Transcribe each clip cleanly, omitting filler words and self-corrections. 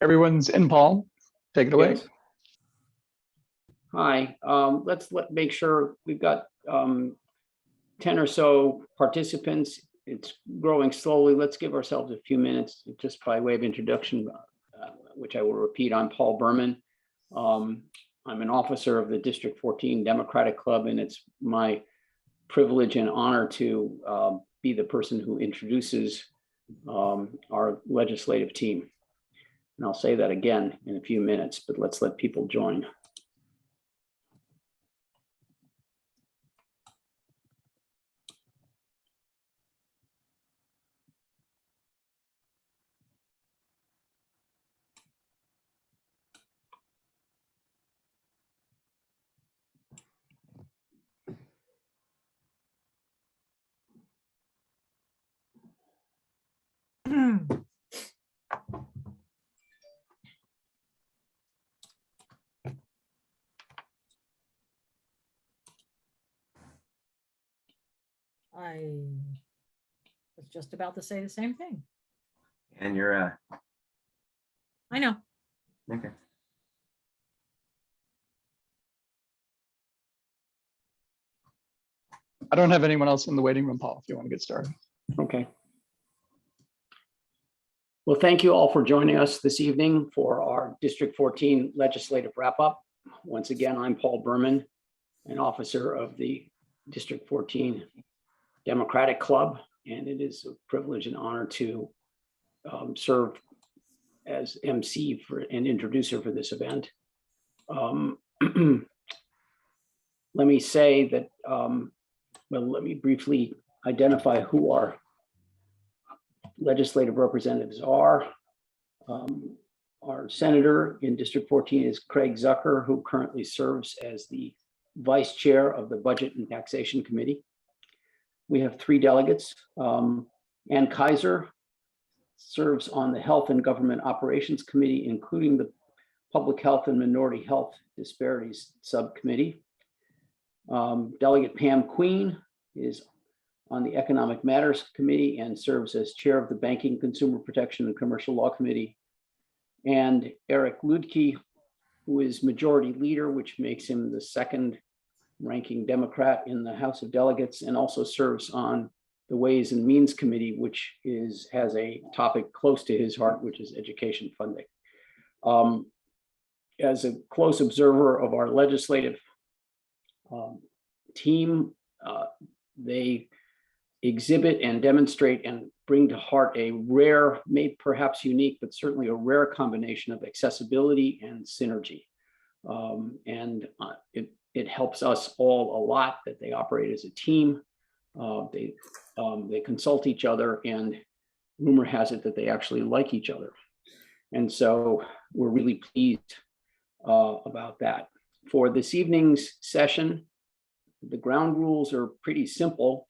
Everyone's in, Paul. Take it away. Yes. Hi, let's make sure we've got 10 or so participants. It's growing slowly. Let's give ourselves a few minutes just by way of introduction, which I will repeat. I'm Paul Berman. I'm an officer of the District 14 Democratic Club, and it's my privilege and honor to be the person who introduces our legislative team. And I'll say that again in a few minutes, but let's let people join. I was just about to say the same thing. And you're I know. okay. I don't have anyone else in the waiting room, Paul, if you want to get started. Okay. Well, thank you all for joining us this evening for our District 14 legislative wrap-up. Once again, I'm Paul Berman, an officer of the District 14 Democratic Club, and it is a privilege and honor to serve as MC for and introducer for this event. Let me say that, well, let me briefly identify who our legislative representatives are. Our senator in District 14 is Craig Zucker, who currently serves as the vice chair of the Budget and Taxation Committee. We have 3 delegates. Ann Kaiser serves on the Health and Government Operations Committee, including the Public Health and Minority Health Disparities Subcommittee. Delegate Pam Queen is on the Economic Matters Committee and serves as chair of the Banking, Consumer Protection, and Commercial Law Committee. And Eric Ludke, who is Majority Leader, which makes him the second ranking Democrat in the House of Delegates, and also serves on the Ways and Means Committee, which has a topic close to his heart, which is education funding. As a close observer of our legislative team, they exhibit and demonstrate and bring to heart a rare, maybe perhaps unique, but certainly a rare combination of accessibility and synergy. It helps us all a lot that they operate as a team. They consult each other, and rumor has it that they actually like each other. And so we're really pleased about that. For this evening's session, the ground rules are pretty simple.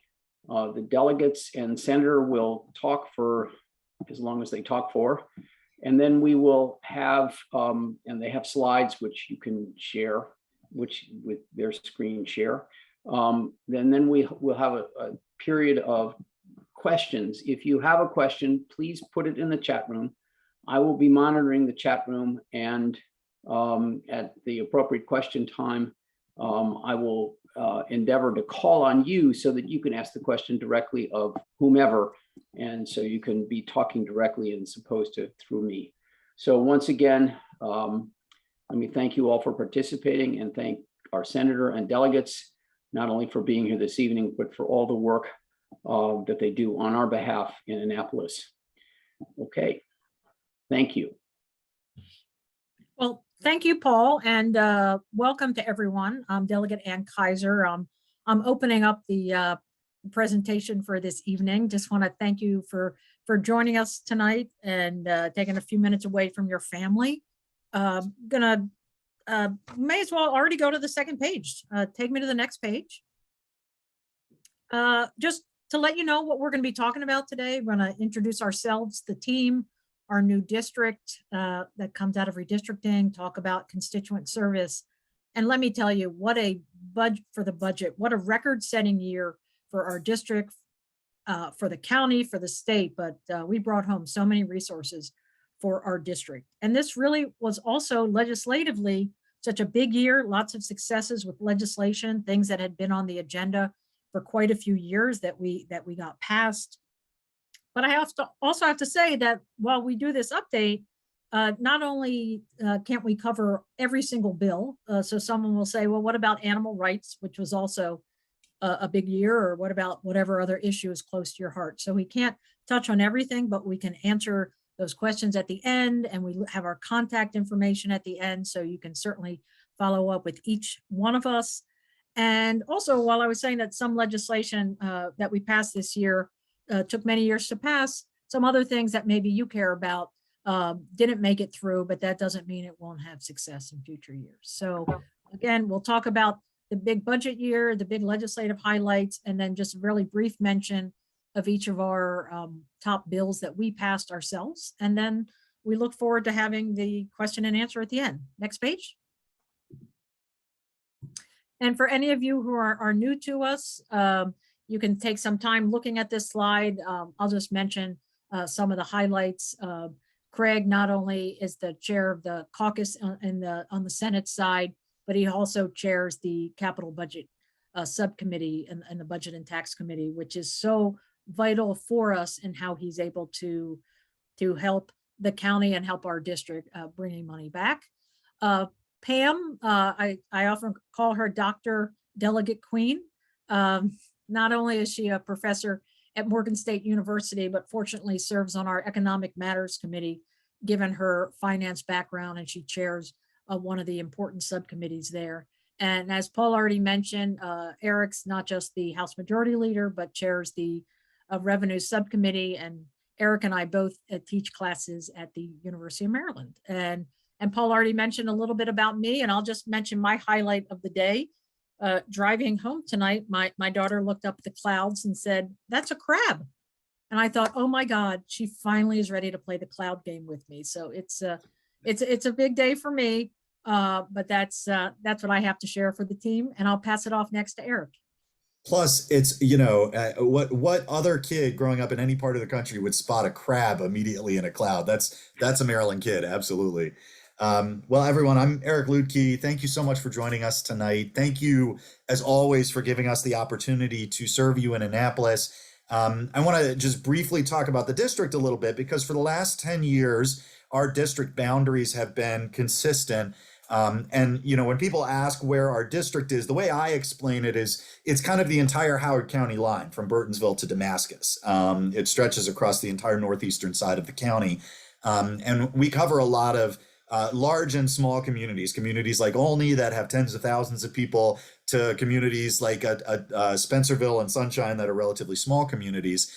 The delegates and senator will talk for as long as they talk for, and then we will have, and they have slides which you can share, which with their screen share. Then we'll have a period of questions. If you have a question, please put it in the chat room. I will be monitoring the chat room, and at the appropriate question time, I will endeavor to call on you so that you can ask the question directly of whomever, and so you can be talking directly as opposed to through me. So once again, let me thank you all for participating, and thank our senator and delegates, not only for being here this evening, but for all the work that they do on our behalf in Annapolis. Okay, thank you. Well, thank you, Paul, and welcome to everyone. I'm Delegate Ann Kaiser. I'm opening up the presentation for this evening. Just want to thank you for joining us tonight and taking a few minutes away from your family. May as well already go to the second page. Take me to the next page. Just to let you know what we're going to be talking about today. We're going to introduce ourselves, the team, our new district that comes out of redistricting, talk about constituent service. And let me tell you, what a budget for the budget, what a record-setting year for our district, for the county, for the state, but we brought home so many resources for our district. And this really was also legislatively such a big year, lots of successes with legislation, things that had been on the agenda for quite a few years that we got passed. But I also have to say that while we do this update, not only can't we cover every single bill, so someone will say, well, what about animal rights, which was also a big year, or what about whatever other issue is close to your heart? So we can't touch on everything, but we can answer those questions at the end, and we have our contact information at the end, so you can certainly follow up with each one of us. And also, while I was saying that some legislation that we passed this year took many years to pass, some other things that maybe you care about didn't make it through, but that doesn't mean it won't have success in future years. So again, we'll talk about the big budget year, the big legislative highlights, and then just a really brief mention of each of our top bills that we passed ourselves. And then we look forward to having the question and answer at the end. Next page. And for any of you who are new to us, you can take some time looking at this slide. I'll just mention some of the highlights. Craig not only is the chair of the caucus on the Senate side, but he also chairs the capital budget subcommittee and the budget and tax committee, which is so vital for us in how he's able to help the county and help our district bringing money back. Pam, I often call her Dr. Delegate Queen. Not only is she a professor at Morgan State University, but fortunately serves on our Economic Matters Committee, given her finance background, and she chairs one of the important subcommittees there. And as Paul already mentioned, Eric's not just the House Majority Leader, but chairs the Revenue Subcommittee, and Eric and I both teach classes at the University of Maryland. And Paul already mentioned a little bit about me, and I'll just mention my highlight of the day. Driving home tonight, my daughter looked up at the clouds and said, "That's a crab." And I thought, oh my God, she finally is ready to play the cloud game with me. So it's a big day for me, but that's what I have to share for the team. And I'll pass it off next to Eric. Plus, it's, what other kid growing up in any part of the country would spot a crab immediately in a cloud? That's a Maryland kid, absolutely. Well, everyone, I'm Eric Ludke. Thank you so much for joining us tonight. Thank you, as always, for giving us the opportunity to serve you in Annapolis. I want to just briefly talk about the district a little bit, because for the last 10 years, our district boundaries have been consistent. And when people ask where our district is, the way I explain it is it's kind of the entire Howard County line from Burtonsville to Damascus. It stretches across the entire northeastern side of the county. And we cover a lot of large and small communities like Olney that have tens of thousands of people, to communities like Spencerville and Sunshine that are relatively small communities.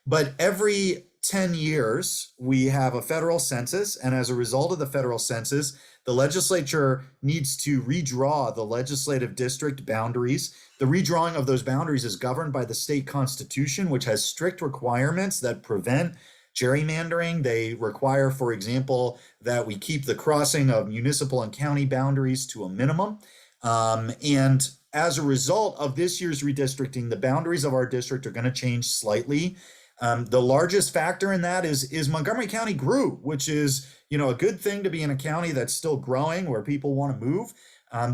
But every 10 years, we have a federal census. And as a result of the federal census, the legislature needs to redraw the legislative district boundaries. The redrawing of those boundaries is governed by the state constitution, which has strict requirements that prevent gerrymandering. They require, for example, that we keep the crossing of municipal and county boundaries to a minimum. And as a result of this year's redistricting, the boundaries of our district are going to change slightly. The largest factor in that is Montgomery County grew, which is, a good thing to be in a county that's still growing, where people want to move.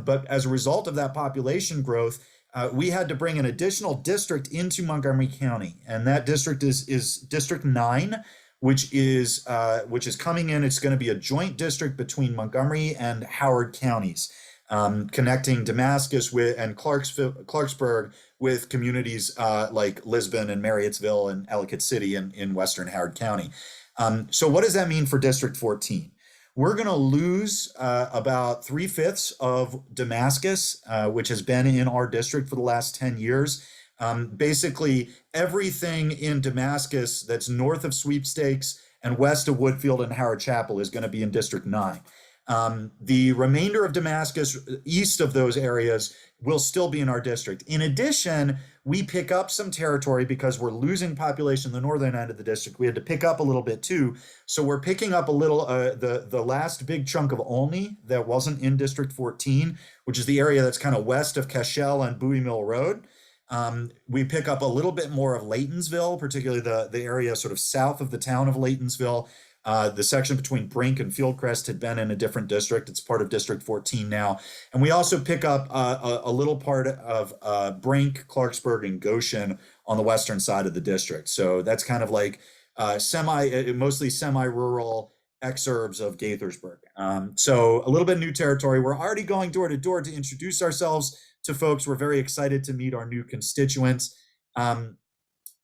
But as a result of that population growth, we had to bring an additional district into Montgomery County, and that district is District 9, which is coming in. It's going to be a joint district between Montgomery and Howard counties, connecting Damascus and Clarksburg with communities like Lisbon and Marriottsville and Ellicott City in western Howard County. So what does that mean for District 14? We're going to lose about 3/5 of Damascus, which has been in our district for the last 10 years. Basically, everything in Damascus that's north of Sweepstakes and west of Woodfield and Howard Chapel is going to be in District 9. The remainder of Damascus, east of those areas, will still be in our district. In addition, we pick up some territory because we're losing population in the northern end of the district. We had to pick up a little bit too. So we're picking up a little, the last big chunk of Olney that wasn't in District 14, which is the area that's kind of west of Cashel and Bowie Mill Road. We pick up a little bit more of Laytonsville, particularly the area sort of south of the town of Laytonsville. The section between Brink and Fieldcrest had been in a different district. It's part of District 14 now. And we also pick up a little part of Brink, Clarksburg, and Goshen on the western side of the district. So that's kind of like mostly semi-rural exurbs of Gaithersburg. So a little bit new territory. We're already going door to door to introduce ourselves to folks. We're very excited to meet our new constituents.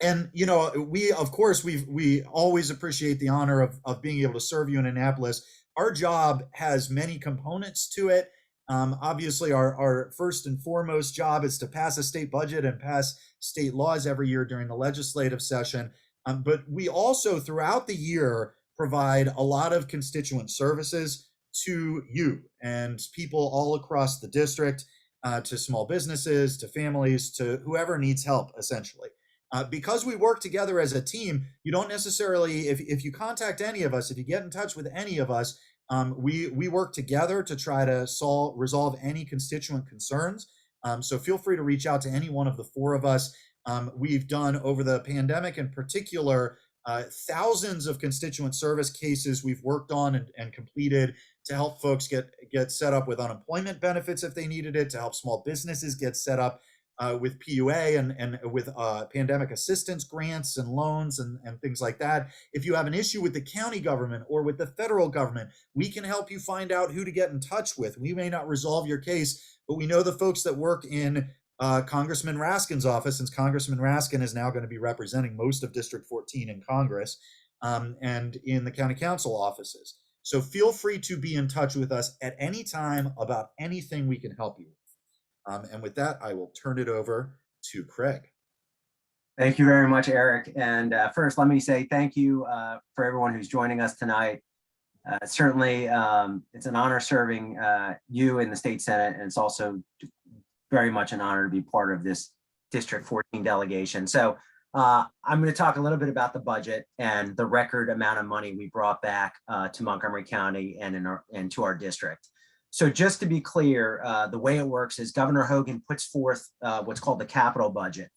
And, you know, we, of course, we always appreciate the honor of being able to serve you in Annapolis. Our job has many components to it. Obviously, our first and foremost job is to pass a state budget and pass state laws every year during the legislative session. But we also, throughout the year, provide a lot of constituent services to you and people all across the district, to small businesses, to families, to whoever needs help, essentially. Because we work together as a team, you don't necessarily, if you contact any of us, if you get in touch with any of us, we work together to try to resolve any constituent concerns. So feel free to reach out to any one of the four of us. We've done, over the pandemic in particular, thousands of constituent service cases we've worked on and completed to help folks get set up with unemployment benefits if they needed it, to help small businesses get set up with PUA and with pandemic assistance grants and loans and things like that. If you have an issue with the county government or with the federal government, we can help you find out who to get in touch with. We may not resolve your case, but we know the folks that work in Congressman Raskin's office, since Congressman Raskin is now going to be representing most of District 14 in Congress, and in the county council offices. So feel free to be in touch with us at any time about anything we can help you with. And with that, I will turn it over to Craig. Thank you very much, Eric. And first, let me say thank you for everyone who's joining us tonight. Certainly, it's an honor serving you in the state Senate, and it's also very much an honor to be part of this District 14 delegation. So I'm going to talk a little bit about the budget and the record amount of money we brought back to Montgomery County and to our district. So just to be clear, the way it works is Governor Hogan puts forth what's called the capital budget.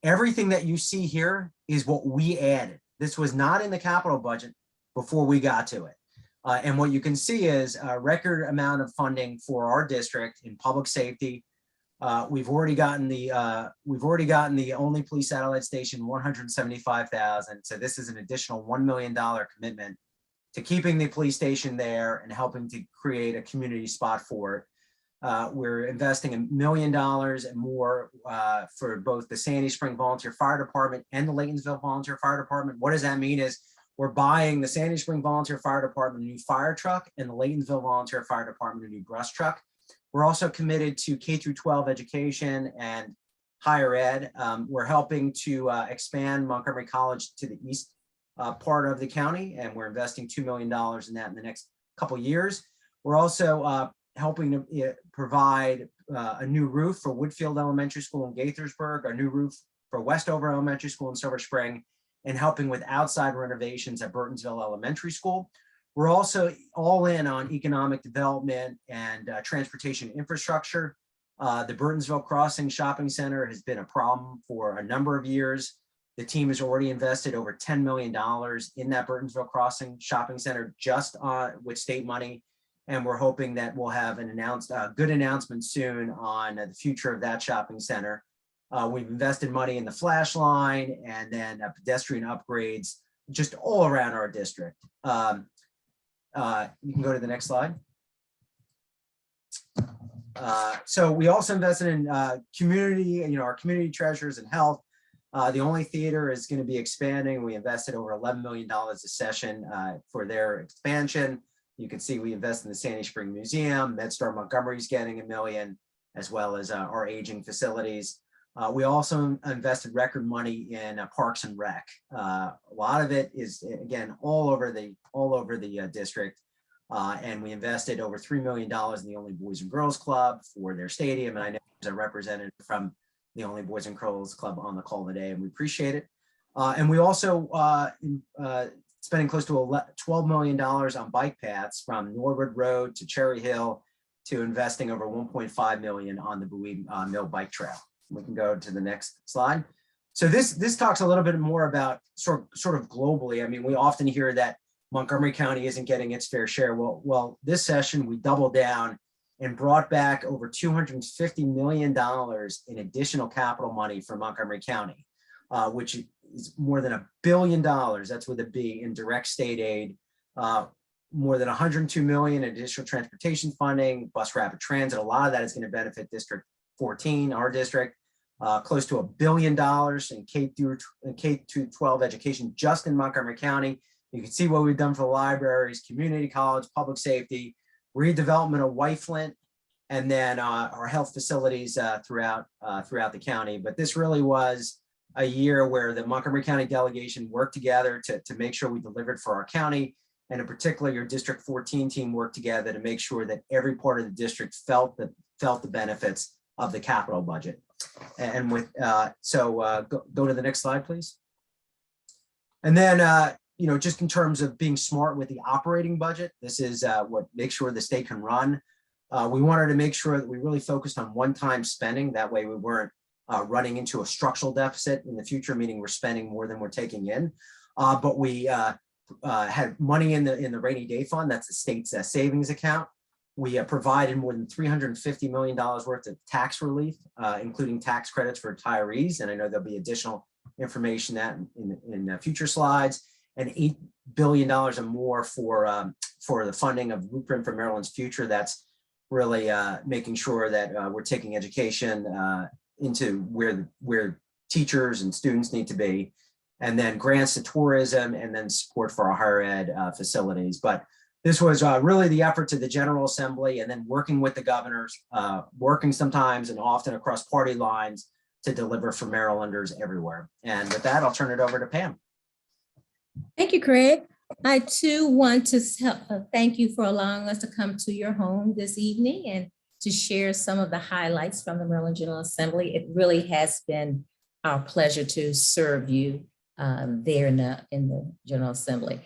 Everything that you see here is what we added. This was not in the capital budget before we got to it. And what you can see is a record amount of funding for our district in public safety. We've already gotten the only police satellite station, $175,000. So this is an additional $1 million commitment to keeping the police station there and helping to create a community spot for it. We're investing $1 million and more for both the Sandy Spring Volunteer Fire Department and the Laytonsville Volunteer Fire Department. What does that mean is we're buying the Sandy Spring Volunteer Fire Department a new fire truck and the Laytonsville Volunteer Fire Department a new brush truck. We're also committed to K-12 education and higher ed. We're helping to expand Montgomery College to the east part of the county, and we're investing $2 million in that in the next couple of years. We're also helping to provide a new roof for Woodfield Elementary School in Gaithersburg, a new roof for Westover Elementary School in Silver Spring, and helping with outside renovations at Burtonsville Elementary School. We're also all in on economic development and transportation infrastructure. The Burtonsville Crossing Shopping Center has been a problem for a number of years. The team has already invested over $10 million in that Burtonsville Crossing Shopping Center just with state money. And we're hoping that we'll have a good announcement soon on the future of that shopping center. We've invested money in the flash line and then pedestrian upgrades just all around our district. You can go to the next slide. So we also invested in community, our community treasures and health. The only theater is going to be expanding. We invested over $11 million a session for their expansion. You can see we invest in the Sandy Spring Museum. MedStar Montgomery is getting $1 million, as well as our aging facilities. We also invested record money in Parks and Rec. A lot of it is, again, all over the district. And we invested over $3 million in the Only Boys and Girls Club for their stadium. And I know there's a representative from the Only Boys and Girls Club on the call today, and we appreciate it. And we also spending close to $12 million on bike paths from Norwood Road to Cherry Hill, to investing over $1.5 million on the Bowie Mill Bike Trail. We can go to the next slide. So this talks a little bit more about sort of globally. I mean, we often hear that Montgomery County isn't getting its fair share. Well, this session we doubled down and brought back over $250 million in additional capital money for Montgomery County, which is more than $1 billion. That's with a B in direct state aid. More than 102 million in additional transportation funding, bus rapid transit. A lot of that is going to benefit District 14, our district. Close to $1 billion in K through 12 education just in Montgomery County. You can see what we've done for the libraries, community college, public safety, redevelopment of White Flint, and then our health facilities throughout the county. But this really was a year where the Montgomery County delegation worked together to make sure we delivered for our county. And in particular, your District 14 team worked together to make sure that every part of the district felt the benefits of the capital budget. And with go to the next slide, please. And then just in terms of being smart with the operating budget, this is what makes sure the state can run. We wanted to make sure that we really focused on one-time spending. That way, we weren't running into a structural deficit in the future, meaning we're spending more than we're taking in. But we had money in the rainy day fund. That's the state's savings account. We provided more than $350 million worth of tax relief, including tax credits for retirees. And I know there'll be additional information that in future slides, and $8 billion or more for the funding of Blueprint for Maryland's Future. That's really making sure that we're taking education into where teachers and students need to be. And then grants to tourism, and then support for our higher ed facilities. But this was really the effort of the General Assembly, and then working with the governors, working sometimes and often across party lines to deliver for Marylanders everywhere. And with that, I'll turn it over to Pam. Thank you, Craig. I too want to thank you for allowing us to come to your home this evening and to share some of the highlights from the Maryland General Assembly. It really has been our pleasure to serve you there in the General Assembly.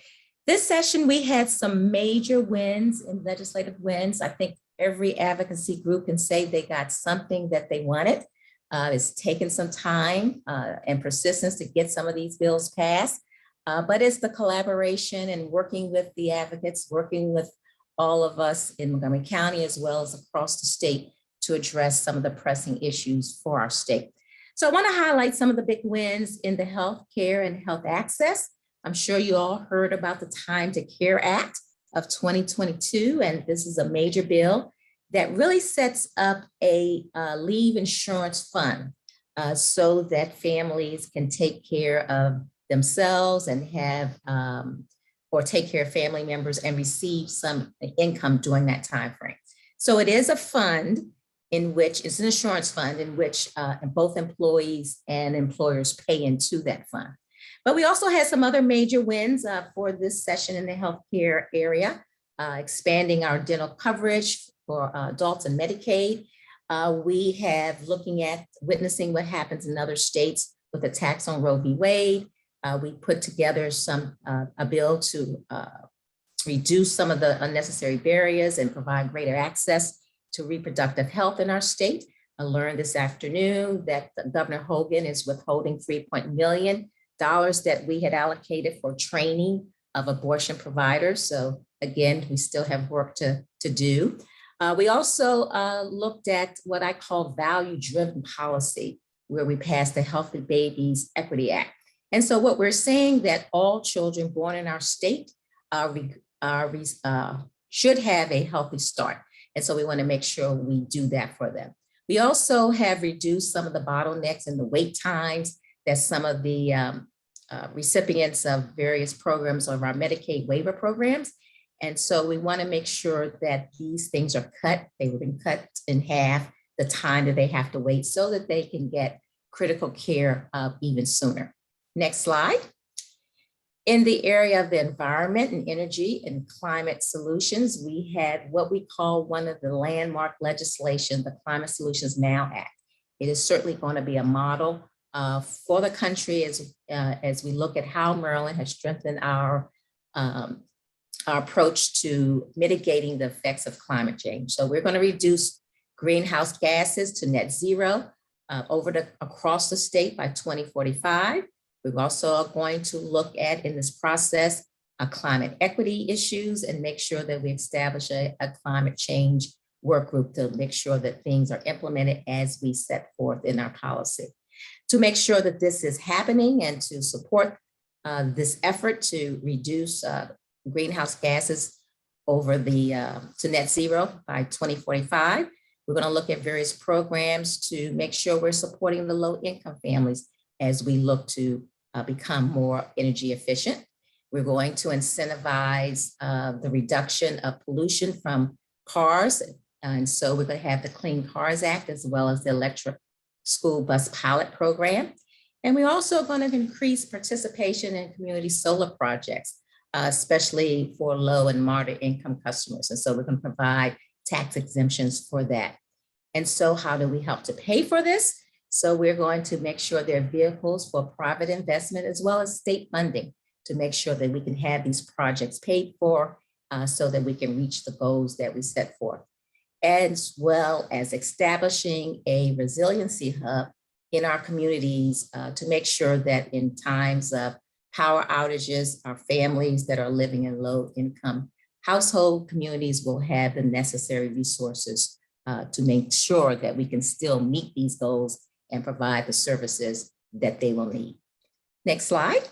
This session, we had some major wins and legislative wins. I think every advocacy group can say they got something that they wanted. It's taken some time and persistence to get some of these bills passed, but it's the collaboration and working with the advocates, working with all of us in Montgomery County, as well as across the state, to address some of the pressing issues for our state. So I want to highlight some of the big wins in the healthcare and health access. I'm sure you all heard about the Time to Care Act of 2022, and this is a major bill that really sets up a leave insurance fund so that families can take care of themselves and have, or take care of family members and receive some income during that time frame. So it is a fund in which it's an insurance fund in which both employees and employers pay into that fund. But we also had some other major wins for this session in the healthcare area, expanding our dental coverage for adults and Medicaid. We have witnessing what happens in other states with attacks on Roe v. Wade. We put together a bill to reduce some of the unnecessary barriers and provide greater access to reproductive health in our state. I learned this afternoon that Governor Hogan is withholding $3 million that we had allocated for training of abortion providers. So again, we still have work to do. We also looked at what I call value-driven policy, where we passed the Healthy Babies Equity Act. And so what we're saying that all children born in our state should have a healthy start. And so we want to make sure we do that for them. We also have reduced some of the bottlenecks and the wait times that some of the recipients of various programs of our Medicaid waiver programs. And so we want to make sure that these things are cut. They have been cut in half, the time that they have to wait, so that they can get critical care even sooner. Next slide. In the area of the environment and energy and climate solutions, we had what we call one of the landmark legislation, the Climate Solutions Now Act. It is certainly going to be a model for the country as we look at how Maryland has strengthened our approach to mitigating the effects of climate change. So we're going to reduce greenhouse gases to net zero across the state by 2045. We're also going to look at, in this process, climate equity issues and make sure that we establish a climate change work group to make sure that things are implemented as we set forth in our policy. To make sure that this is happening and to support this effort to reduce greenhouse gases over to net zero by 2045, we're going to look at various programs to make sure we're supporting the low-income families as we look to become more energy efficient. We're going to incentivize the reduction of pollution from cars. And so we're going to have the Clean Cars Act as well as the electric school bus pilot program. And we're also going to increase participation in community solar projects, especially for low and moderate income customers. And so we're going to provide tax exemptions for that. And so how do we help to pay for this? So we're going to make sure there are vehicles for private investment as well as state funding to make sure that we can have these projects paid for so that we can reach the goals that we set forth, as well as establishing a resiliency hub in our communities to make sure that in times of power outages, our families that are living in low income household communities will have the necessary resources to make sure that we can still meet these goals and provide the services that they will need. Next slide.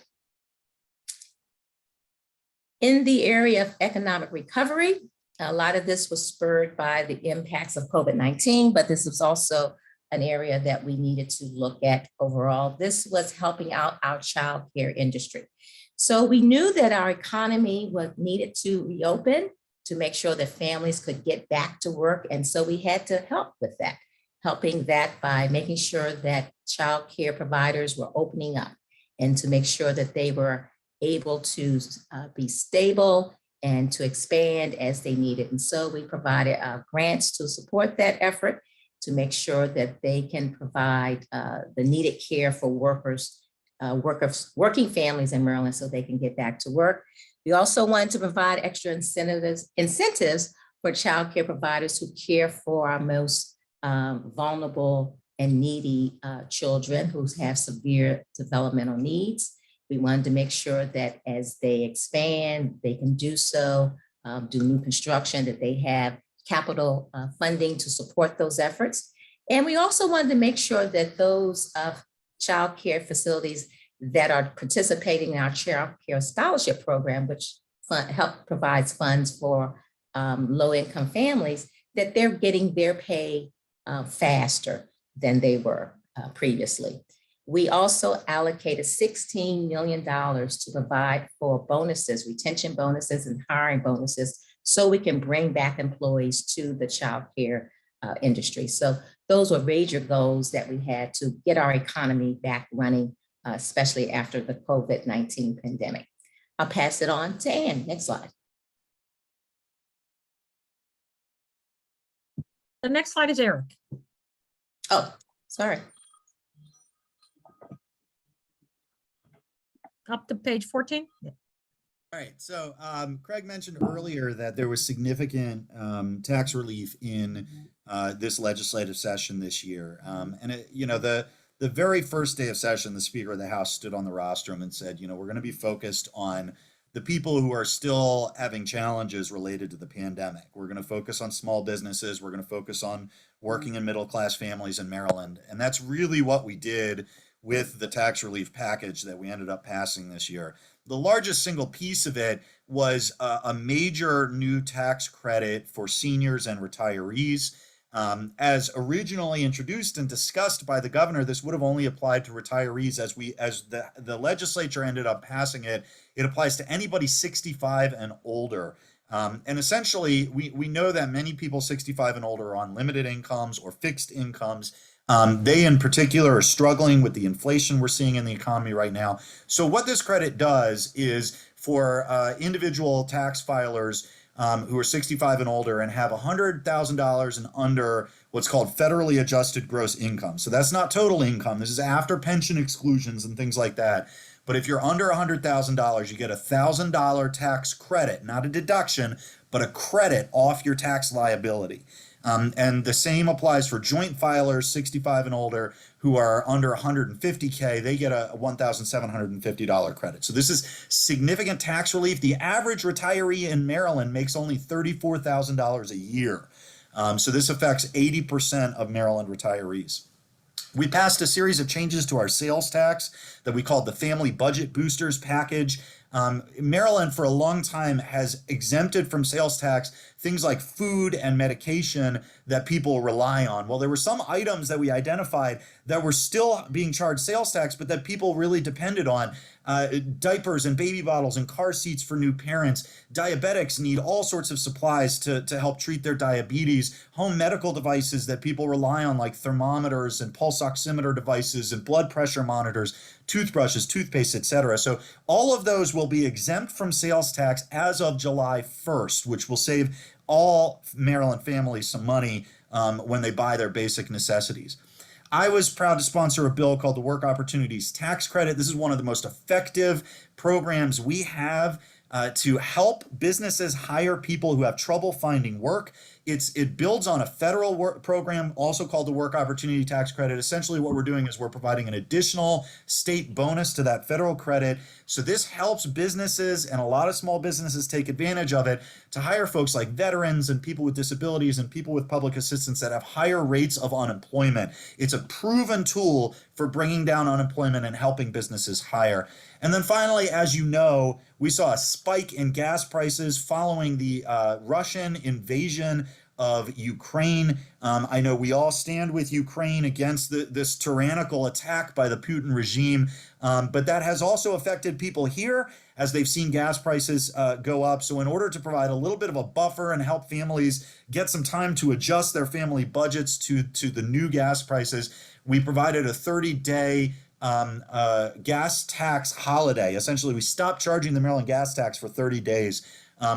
In the area of economic recovery, a lot of this was spurred by the impacts of COVID-19, but this was also an area that we needed to look at overall. This was helping out our child care industry. So we knew that our economy was needed to reopen to make sure that families could get back to work. And so we had to help with that, helping that by making sure that child care providers were opening up and to make sure that they were able to be stable and to expand as they needed. And so we provided grants to support that effort to make sure that they can provide the needed care for working families in Maryland so they can get back to work. We also wanted to provide extra incentives for child care providers who care for our most vulnerable and needy children who have severe developmental needs. We wanted to make sure that as they expand, they can do so, do new construction, that they have capital funding to support those efforts. And we also wanted to make sure that those child care facilities that are participating in our child care scholarship program, which provides funds for low-income families, that they're getting their pay faster than they were previously. We also allocated $16 million to provide for bonuses, retention bonuses and hiring bonuses, so we can bring back employees to the child care industry. So those were major goals that we had to get our economy back running, especially after the COVID-19 pandemic. I'll pass it on to Ann. Next slide. The next slide is Eric. Oh, sorry. Up to page 14. All right. So Craig mentioned earlier that there was significant tax relief in this legislative session this year. And the very first day of session, the Speaker of the House stood on the rostrum and said, we're going to be focused on the people who are still having challenges related to the pandemic. We're going to focus on small businesses. We're going to focus on working and middle-class families in Maryland. And that's really what we did with the tax relief package that we ended up passing this year. The largest single piece of it was a major new tax credit for seniors and retirees. As originally introduced and discussed by the governor, this would have only applied to retirees. As the legislature ended up passing it, it applies to anybody 65 and older. And essentially, we know that many people 65 and older are on limited incomes or fixed incomes. They in particular are struggling with the inflation we're seeing in the economy right now. So what this credit does is for individual tax filers who are 65 and older and have $100,000 and under what's called federally adjusted gross income. So that's not total income. This is after pension exclusions and things like that. But if you're under $100,000, you get a $1,000 tax credit, not a deduction, but a credit off your tax liability. And the same applies for joint filers 65 and older who are under 150K. They get a $1,750 credit. So this is significant tax relief. The average retiree in Maryland makes only $34,000 a year. So this affects 80% of Maryland retirees. We passed a series of changes to our sales tax that we called the Family Budget Boosters Package. Maryland, for a long time, has exempted from sales tax things like food and medication that people rely on. Well, there were some items that we identified that were still being charged sales tax, but that people really depended on. Diapers and baby bottles and car seats for new parents. Diabetics need all sorts of supplies to help treat their diabetes. Home medical devices that people rely on, like thermometers and pulse oximeter devices and blood pressure monitors, toothbrushes, toothpaste, etc. So all of those will be exempt from sales tax as of July 1st, which will save all Maryland families some money when they buy their basic necessities. I was proud to sponsor a bill called the Work Opportunities Tax Credit. This is one of the most effective programs we have to help businesses hire people who have trouble finding work. It builds on a federal work program also called the Work Opportunity Tax Credit. Essentially what we're doing is we're providing an additional state bonus to that federal credit. So this helps businesses, and a lot of small businesses take advantage of it, to hire folks like veterans and people with disabilities and people with public assistance that have higher rates of unemployment. It's a proven tool for bringing down unemployment and helping businesses hire. And then finally, as you know, we saw a spike in gas prices following the Russian invasion of Ukraine. I know we all stand with Ukraine against this tyrannical attack by the Putin regime, but that has also affected people here as they've seen gas prices go up. So in order to provide a little bit of a buffer and help families get some time to adjust their family budgets to the new gas prices, we provided a 30-day gas tax holiday. Essentially, we stopped charging the Maryland gas tax for 30 days,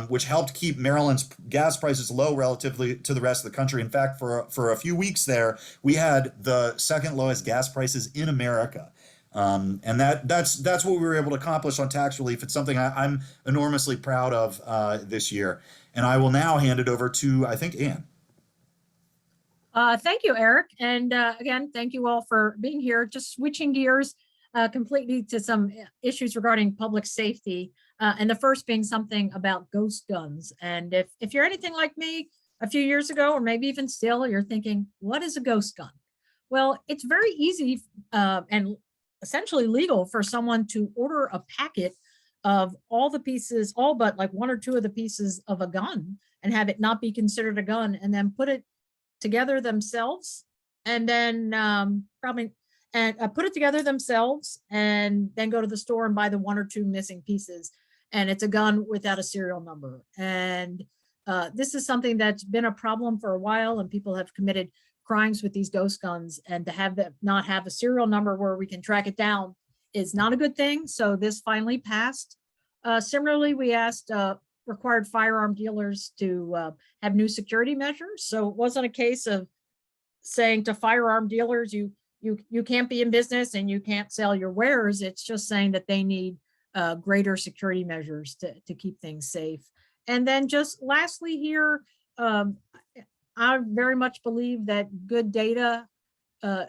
which helped keep Maryland's gas prices low relatively to the rest of the country. In fact, for a few weeks there, we had the second lowest gas prices in America. And that's what we were able to accomplish on tax relief. It's something I'm enormously proud of this year. And I will now hand it over to, I think, Ann. Thank you, Eric. And again, thank you all for being here. Just switching gears completely to some issues regarding public safety. And the first being something about ghost guns. And if you're anything like me, a few years ago, or maybe even still, you're thinking, what is a ghost gun? Well, it's very easy and essentially legal for someone to order a packet of all the pieces, all but like one or two of the pieces of a gun, and have it not be considered a gun, and then put it together themselves, and then put it together themselves, and then go to the store and buy the one or two missing pieces. And it's a gun without a serial number. And this is something that's been a problem for a while, and people have committed crimes with these ghost guns, and to have them not have a serial number where we can track it down is not a good thing. So this finally passed. Similarly, we asked required firearm dealers to have new security measures. So it wasn't a case of saying to firearm dealers, you can't be in business and you can't sell your wares. It's just saying that they need greater security measures to keep things safe. And then just lastly here, I very much believe that good data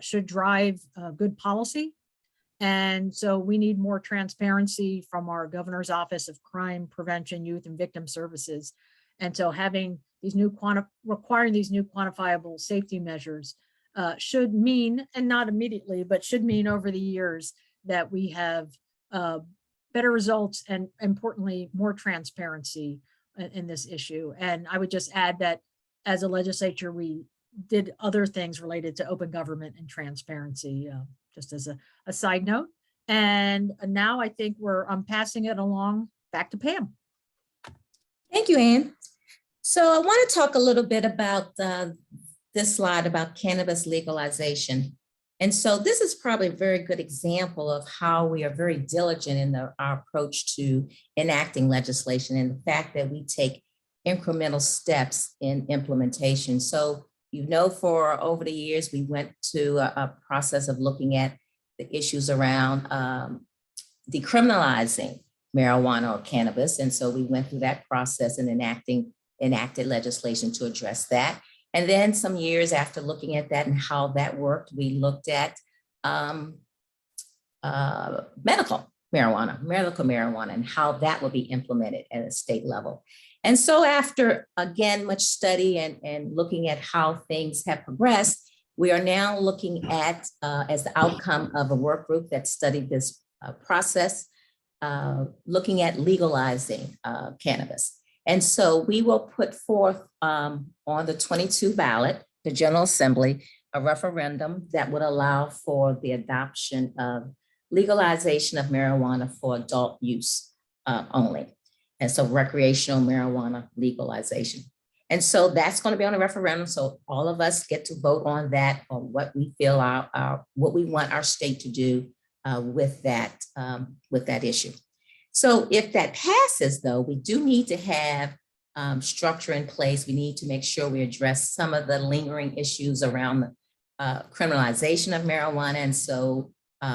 should drive good policy. And so we need more transparency from our governor's office of crime prevention, youth and victim services. And so having these requiring these new quantifiable safety measures should mean, and not immediately, but should mean over the years, that we have better results and, importantly, more transparency in this issue. And I would just add that as a legislature, we did other things related to open government and transparency, just as a side note. And now I think I'm passing it along back to Pam. Thank you, Ann. So I want to talk a little bit about the this slide about cannabis legalization. And so this is probably a very good example of how we are very diligent in our approach to enacting legislation and the fact that we take incremental steps in implementation. So, for over the years, we went to a process of looking at the issues around decriminalizing marijuana or cannabis. And so we went through that process and enacted legislation to address that. And then some years after looking at that and how that worked, we looked at medical marijuana and how that will be implemented at a state level. And so after, again, much study and looking at how things have progressed, we are now looking at, as the outcome of a work group that studied this process, looking at legalizing cannabis. And so we will put forth on the 22 ballot, the General Assembly, a referendum that would allow for the adoption of legalization of marijuana for adult use only. And so recreational marijuana legalization. And so that's going to be on a referendum. So all of us get to vote on that, on what we feel what we want our state to do with that issue. So if that passes, though, we do need to have structure in place. We need to make sure we address some of the lingering issues around the criminalization of marijuana. And so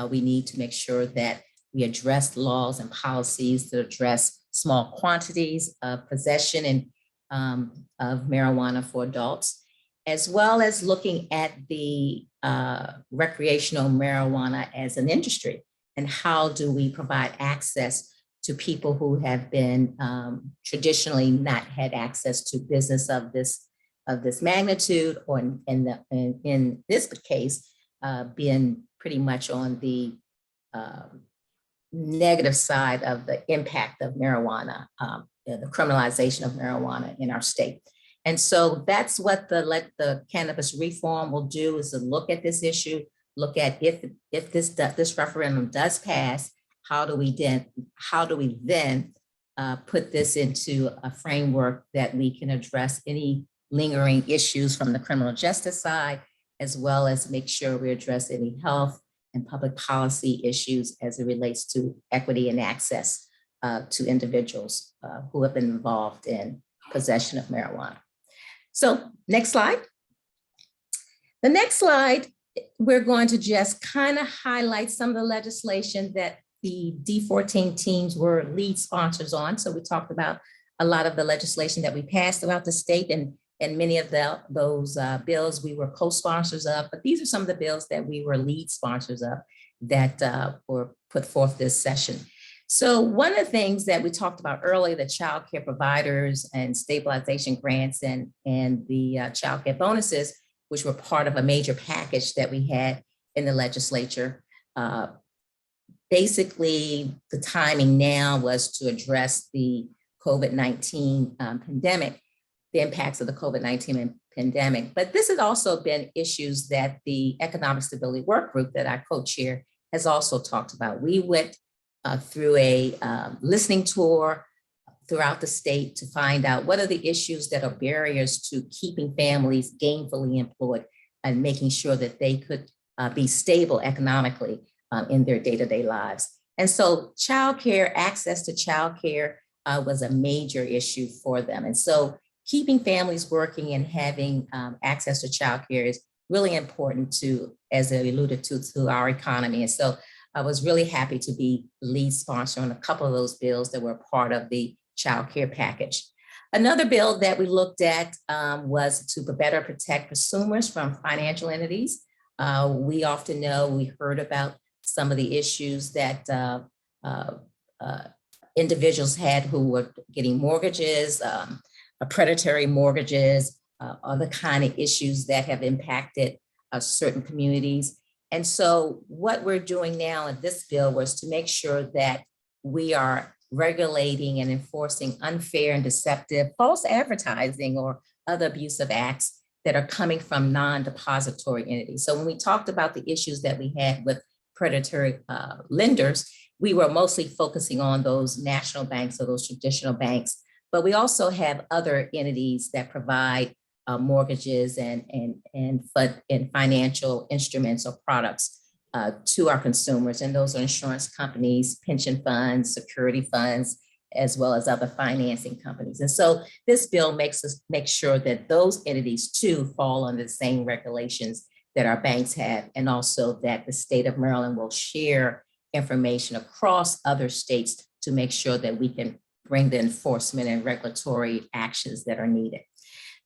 we need to make sure that we address laws and policies to address small quantities of possession and of marijuana for adults, as well as looking at the recreational marijuana as an industry and how do we provide access to people who have been traditionally not had access to business of this magnitude, or in this case, being pretty much on the negative side of the impact of marijuana, the criminalization of marijuana in our state. And so that's what the cannabis reform will do, is to look at this issue, look at if this referendum does pass, how do we then put this into a framework that we can address any lingering issues from the criminal justice side, as well as make sure we address any health and public policy issues as it relates to equity and access to individuals who have been involved in possession of marijuana. So next slide. The next slide, we're going to just kind of highlight some of the legislation that the D14 teams were lead sponsors on. So we talked about a lot of the legislation that we passed throughout the state, and many of those bills we were co-sponsors of, but these are some of the bills that we were lead sponsors of that were put forth this session. So one of the things that we talked about earlier, the child care providers and stabilization grants and the child care bonuses, which were part of a major package that we had in the legislature. Basically, the timing now was to address the COVID-19 pandemic, the impacts of the COVID-19 pandemic. But this has also been issues that the Economic Stability Work Group that I co-chair has also talked about. We went through a listening tour throughout the state to find out what are the issues that are barriers to keeping families gainfully employed and making sure that they could be stable economically in their day-to-day lives. And so childcare, access to childcare was a major issue for them. And so keeping families working and having access to childcare is really important to, as I alluded to our economy. And so I was really happy to be lead sponsor on a couple of those bills that were part of the child care package. Another bill that we looked at was to better protect consumers from financial entities. We often know, we heard about some of the issues that individuals had who were getting mortgages, predatory mortgages, other kind of issues that have impacted certain communities. And so what we're doing now in this bill was to make sure that we are regulating and enforcing unfair and deceptive false advertising or other abusive acts that are coming from non-depository entities. So when we talked about the issues that we had with predatory lenders, we were mostly focusing on those national banks or those traditional banks, but we also have other entities that provide mortgages and financial instruments or products to our consumers. And those are insurance companies, pension funds, security funds, as well as other financing companies. And so this bill makes sure that those entities too fall under the same regulations that our banks have, and also that the state of Maryland will share information across other states to make sure that we can bring the enforcement and regulatory actions that are needed.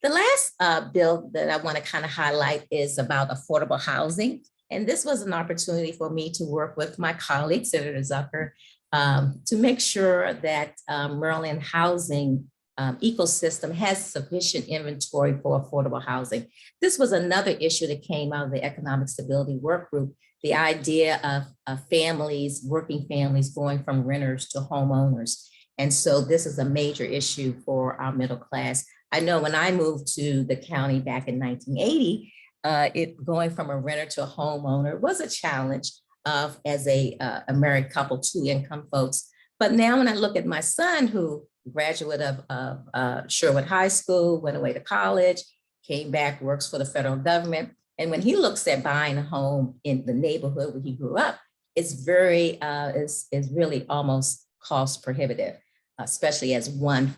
The last bill that I want to kind of highlight is about affordable housing. And this was an opportunity for me to work with my colleague, Senator Zucker, to make sure that Maryland housing ecosystem has sufficient inventory for affordable housing. This was another issue that came out of the Economic Stability Work Group, the idea of families, working families going from renters to homeowners. And so this is a major issue for our middle class. I know when I moved to the county back in 1980, going from a renter to a homeowner was a challenge as a married couple, 2 income folks. But now when I look at my son, who graduate of Sherwood High School, went away to college, came back, works for the federal government. And when he looks at buying a home in the neighborhood where he grew up, it's very, is really almost cost prohibitive, especially as one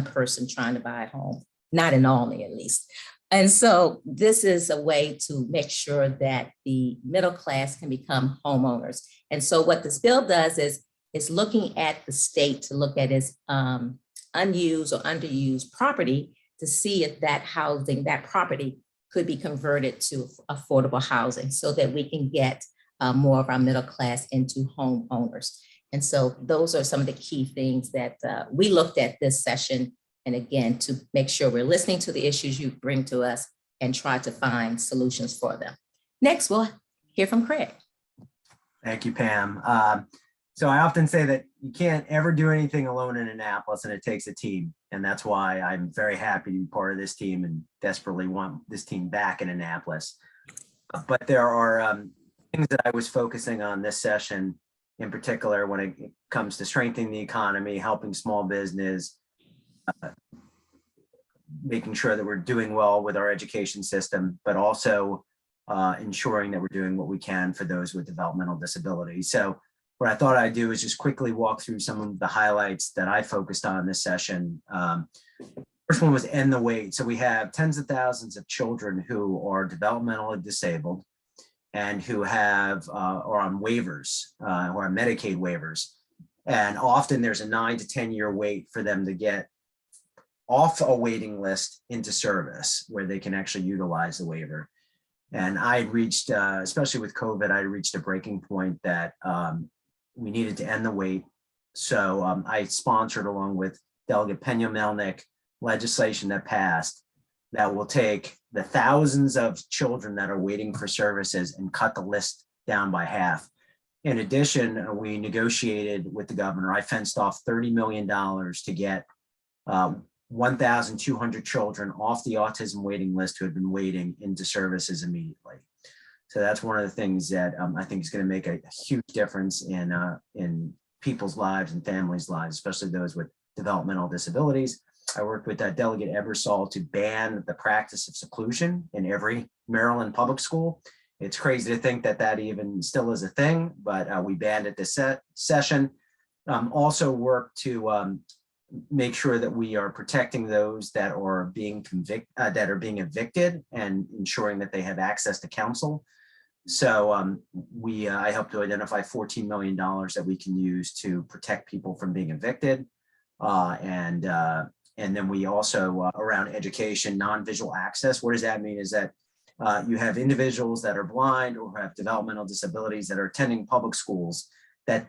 person trying to buy a home, not in Albany at least. And so this is a way to make sure that the middle class can become homeowners. And so what this bill does is looking at the state to look at its unused or underused property to see if that housing, that property could be converted to affordable housing so that we can get more of our middle class into homeowners. And so those are some of the key things that we looked at this session. And again, to make sure we're listening to the issues you bring to us and try to find solutions for them. Next, we'll hear from Craig. Thank you, Pam. So I often say that you can't ever do anything alone in Annapolis, and it takes a team. And that's why I'm very happy to be part of this team and desperately want this team back in Annapolis. But there are things that I was focusing on this session in particular when it comes to strengthening the economy, helping small business, making sure that we're doing well with our education system, but also ensuring that we're doing what we can for those with developmental disabilities. So what I thought I'd do is just quickly walk through some of the highlights that I focused on this session. First one was end the wait. So we have tens of thousands of children who are developmentally disabled and who have are on waivers or on Medicaid waivers. And often there's a 9 to 10 year wait for them to get off a waiting list into service where they can actually utilize the waiver. And I reached, especially with COVID, I reached a breaking point that we needed to end the wait. So I sponsored, along with Delegate Pena-Melnick, legislation that passed that will take the thousands of children that are waiting for services and cut the list down by half. In addition, we negotiated with the governor. I fenced off $30 million to get 1,200 children off the autism waiting list who had been waiting into services immediately. So that's one of the things that I think is going to make a huge difference in people's lives and families' lives, especially those with developmental disabilities. I worked with Delegate Ebersol to ban the practice of seclusion in every Maryland public school. It's crazy to think that that even still is a thing, but we banned it this session. Also worked to make sure that we are protecting those that are being evicted and ensuring that they have access to counsel. So I helped to identify $14 million that we can use to protect people from being evicted. And then we also around education, non-visual access. What does that mean? Is that you have individuals that are blind or have developmental disabilities that are attending public schools that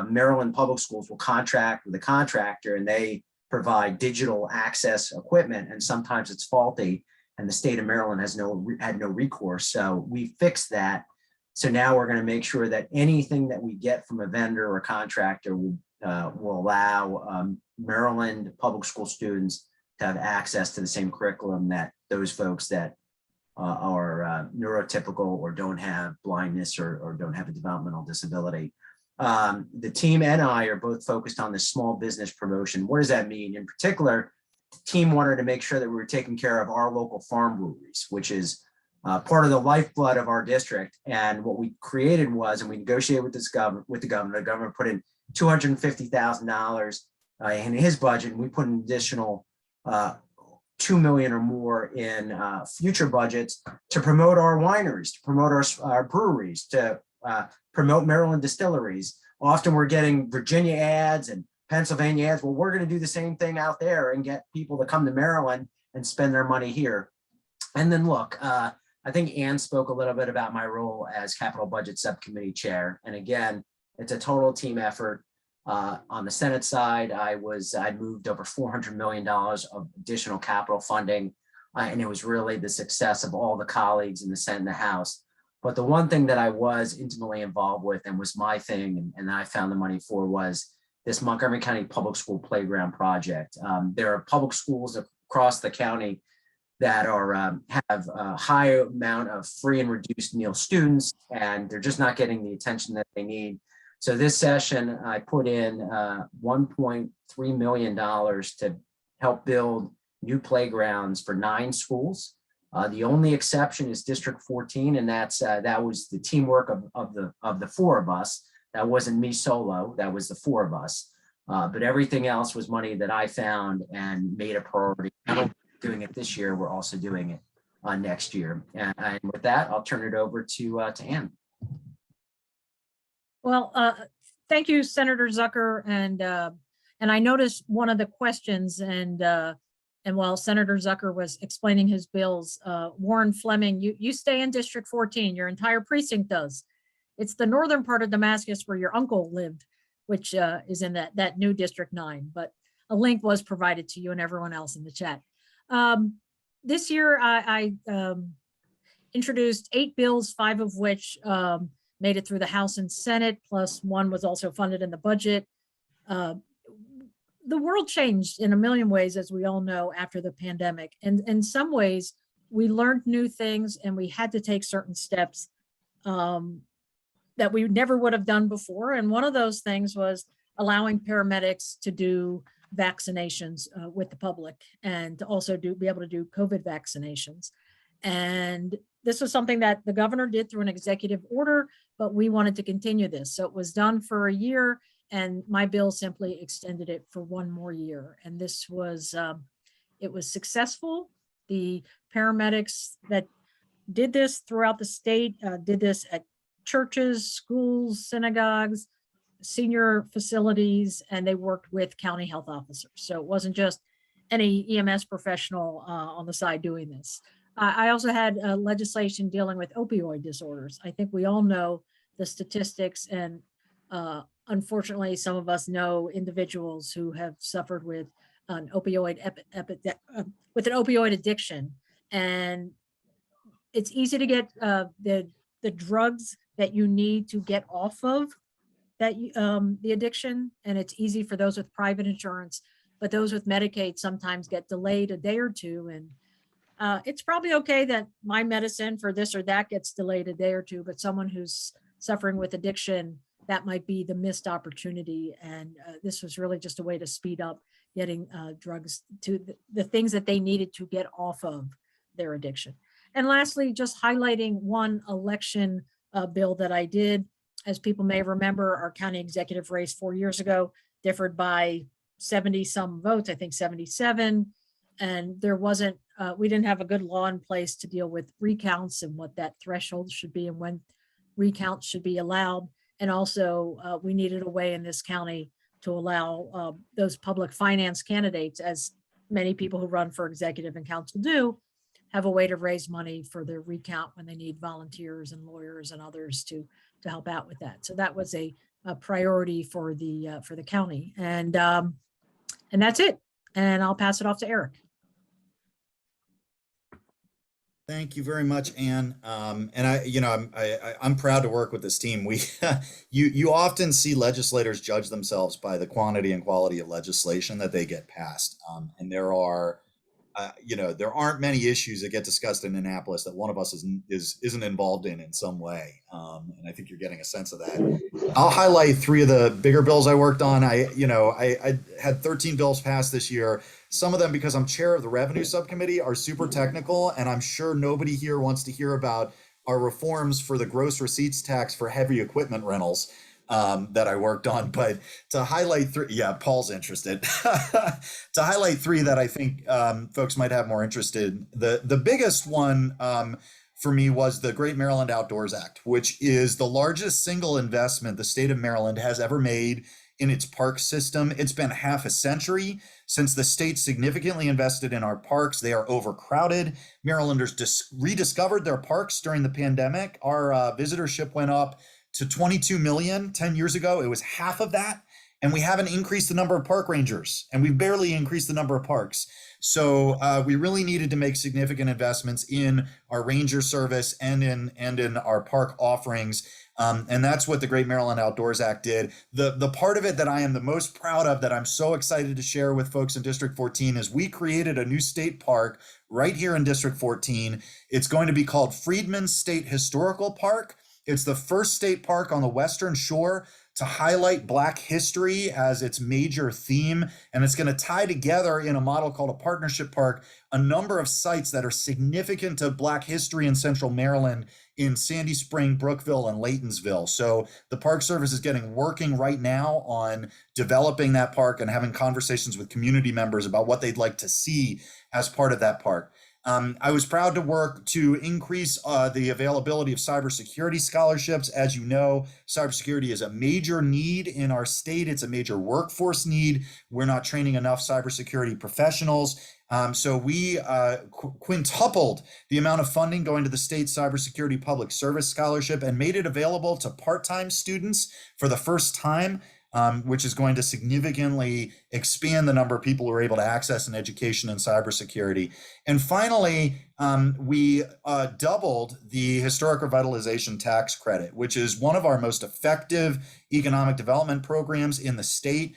Maryland public schools will contract with a contractor, and they provide digital access equipment, and sometimes it's faulty, and the state of Maryland had no recourse. So we fixed that. So now we're going to make sure that anything that we get from a vendor or contractor will allow Maryland public school students to have access to the same curriculum that those folks that are neurotypical or don't have blindness or don't have a developmental disability. The team and I are both focused on the small business promotion. What does that mean? In particular, team wanted to make sure that we were taking care of our local farm breweries, which is part of the lifeblood of our district. And what we created was, and we negotiated with the governor put in $250,000 in his budget, and we put an additional $2 million or more in future budgets to promote our wineries, to promote our breweries, to promote Maryland distilleries. Often we're getting Virginia ads and Pennsylvania ads. Well, we're going to do the same thing out there and get people to come to Maryland and spend their money here. And then look, I think Ann spoke a little bit about my role as capital budget subcommittee chair. And again, it's a total team effort. On the Senate side, I moved over $400 million of additional capital funding. And it was really the success of all the colleagues in the Senate and the House. But the one thing that I was intimately involved with and was my thing, and I found the money for, was this Montgomery County Public School Playground Project. There are public schools across the county that have a high amount of free and reduced meal students, and they're just not getting the attention that they need. So this session, I put in $1.3 million to help build new playgrounds for 9 schools. The only exception is District 14, and that was the teamwork of the 4 of us. That wasn't me solo, that was the 4 of us. But everything else was money that I found and made a priority. Not only doing it this year, we're also doing it next year. And with that, I'll turn it over to Ann. Well, thank you, Senator Zucker. And I noticed one of the questions, and while Senator Zucker was explaining his bills, Warren Fleming, you stay in District 14, your entire precinct does. It's the northern part of Damascus where your uncle lived, which is in that new District 9, but a link was provided to you and everyone else in the chat. This year, I introduced 8 bills, 5 of which made it through the House and Senate, plus 1 was also funded in the budget. The world changed in a million ways, as we all know, after the pandemic. And in some ways, we learned new things and we had to take certain steps that we never would have done before. And one of those things was allowing paramedics to do vaccinations with the public, and to also be able to do COVID vaccinations. And this was something that the governor did through an executive order, but we wanted to continue this. So it was done for a year, and my bill simply extended it for 1 more year. And this was, it was successful. The paramedics that did this throughout the state did this at churches, schools, synagogues, senior facilities, and they worked with county health officers. So it wasn't just any EMS professional on the side doing this. I also had legislation dealing with opioid disorders. I think we all know the statistics, and unfortunately, some of us know individuals who have suffered with an opioid addiction. And it's easy to get the drugs that you need to get off of the addiction, and it's easy for those with private insurance, but those with Medicaid sometimes get delayed a day or two. And it's probably okay that my medicine for this or that gets delayed a day or two, but someone who's suffering with addiction, that might be the missed opportunity. And this was really just a way to speed up getting drugs to the things that they needed to get off of their addiction. And lastly, just highlighting one election bill that I did. As people may remember, our county executive race 4 years ago differed by 70 some votes, I think 77. And there wasn't, we didn't have a good law in place to deal with recounts and what that threshold should be and when recounts should be allowed. And also we needed a way in this county to allow those public finance candidates, as many people who run for executive and council do, have a way to raise money for their recount when they need volunteers and lawyers and others to help out with that. So that was a priority for the county, and that's it. And I'll pass it off to Eric. Thank you very much, Ann. And I'm proud to work with this team. You often see legislators judge themselves by the quantity and quality of legislation that they get passed, and there are there aren't many issues that get discussed in Annapolis that one of us isn't involved in some way. And I think you're getting a sense of that. I'll highlight 3 of the bigger bills I worked on. I had 13 bills passed this year. Some of them, because I'm chair of the revenue subcommittee, are super technical, and I'm sure nobody here wants to hear about our reforms for the gross receipts tax for heavy equipment rentals that I worked on. But to highlight 3, yeah, Paul's interested. To highlight 3 that I think folks might have more interest in. The biggest one for me was the Great Maryland Outdoors Act, which is the largest single investment the state of Maryland has ever made in its park system. It's been half a century since the state significantly invested in our parks. They are overcrowded. Marylanders rediscovered their parks during the pandemic. Our visitorship went up to 22 million 10 years ago. It was half of that. And we haven't increased the number of park rangers, and we've barely increased the number of parks. So we really needed to make significant investments in our ranger service and in our park offerings. And that's what the Great Maryland Outdoors Act did. The part of it that I am the most proud of, that I'm so excited to share with folks in District 14, is we created a new state park right here in District 14. It's going to be called Freedman State Historical Park. It's the first state park on the Western Shore to highlight Black history as its major theme. And it's going to tie together, in a model called a partnership park, a number of sites that are significant to Black history in Central Maryland, in Sandy Spring, Brookville, and Laytonsville. So the Park Service is working right now on developing that park and having conversations with community members about what they'd like to see as part of that park. I was proud to work to increase the availability of cybersecurity scholarships. As you know, cybersecurity is a major need in our state. It's a major workforce need. We're not training enough cybersecurity professionals. So we quintupled the amount of funding going to the state cybersecurity public service scholarship and made it available to part-time students for the first time, which is going to significantly expand the number of people who are able to access an education in cybersecurity. And finally, we doubled the historic revitalization tax credit, which is one of our most effective economic development programs in the state.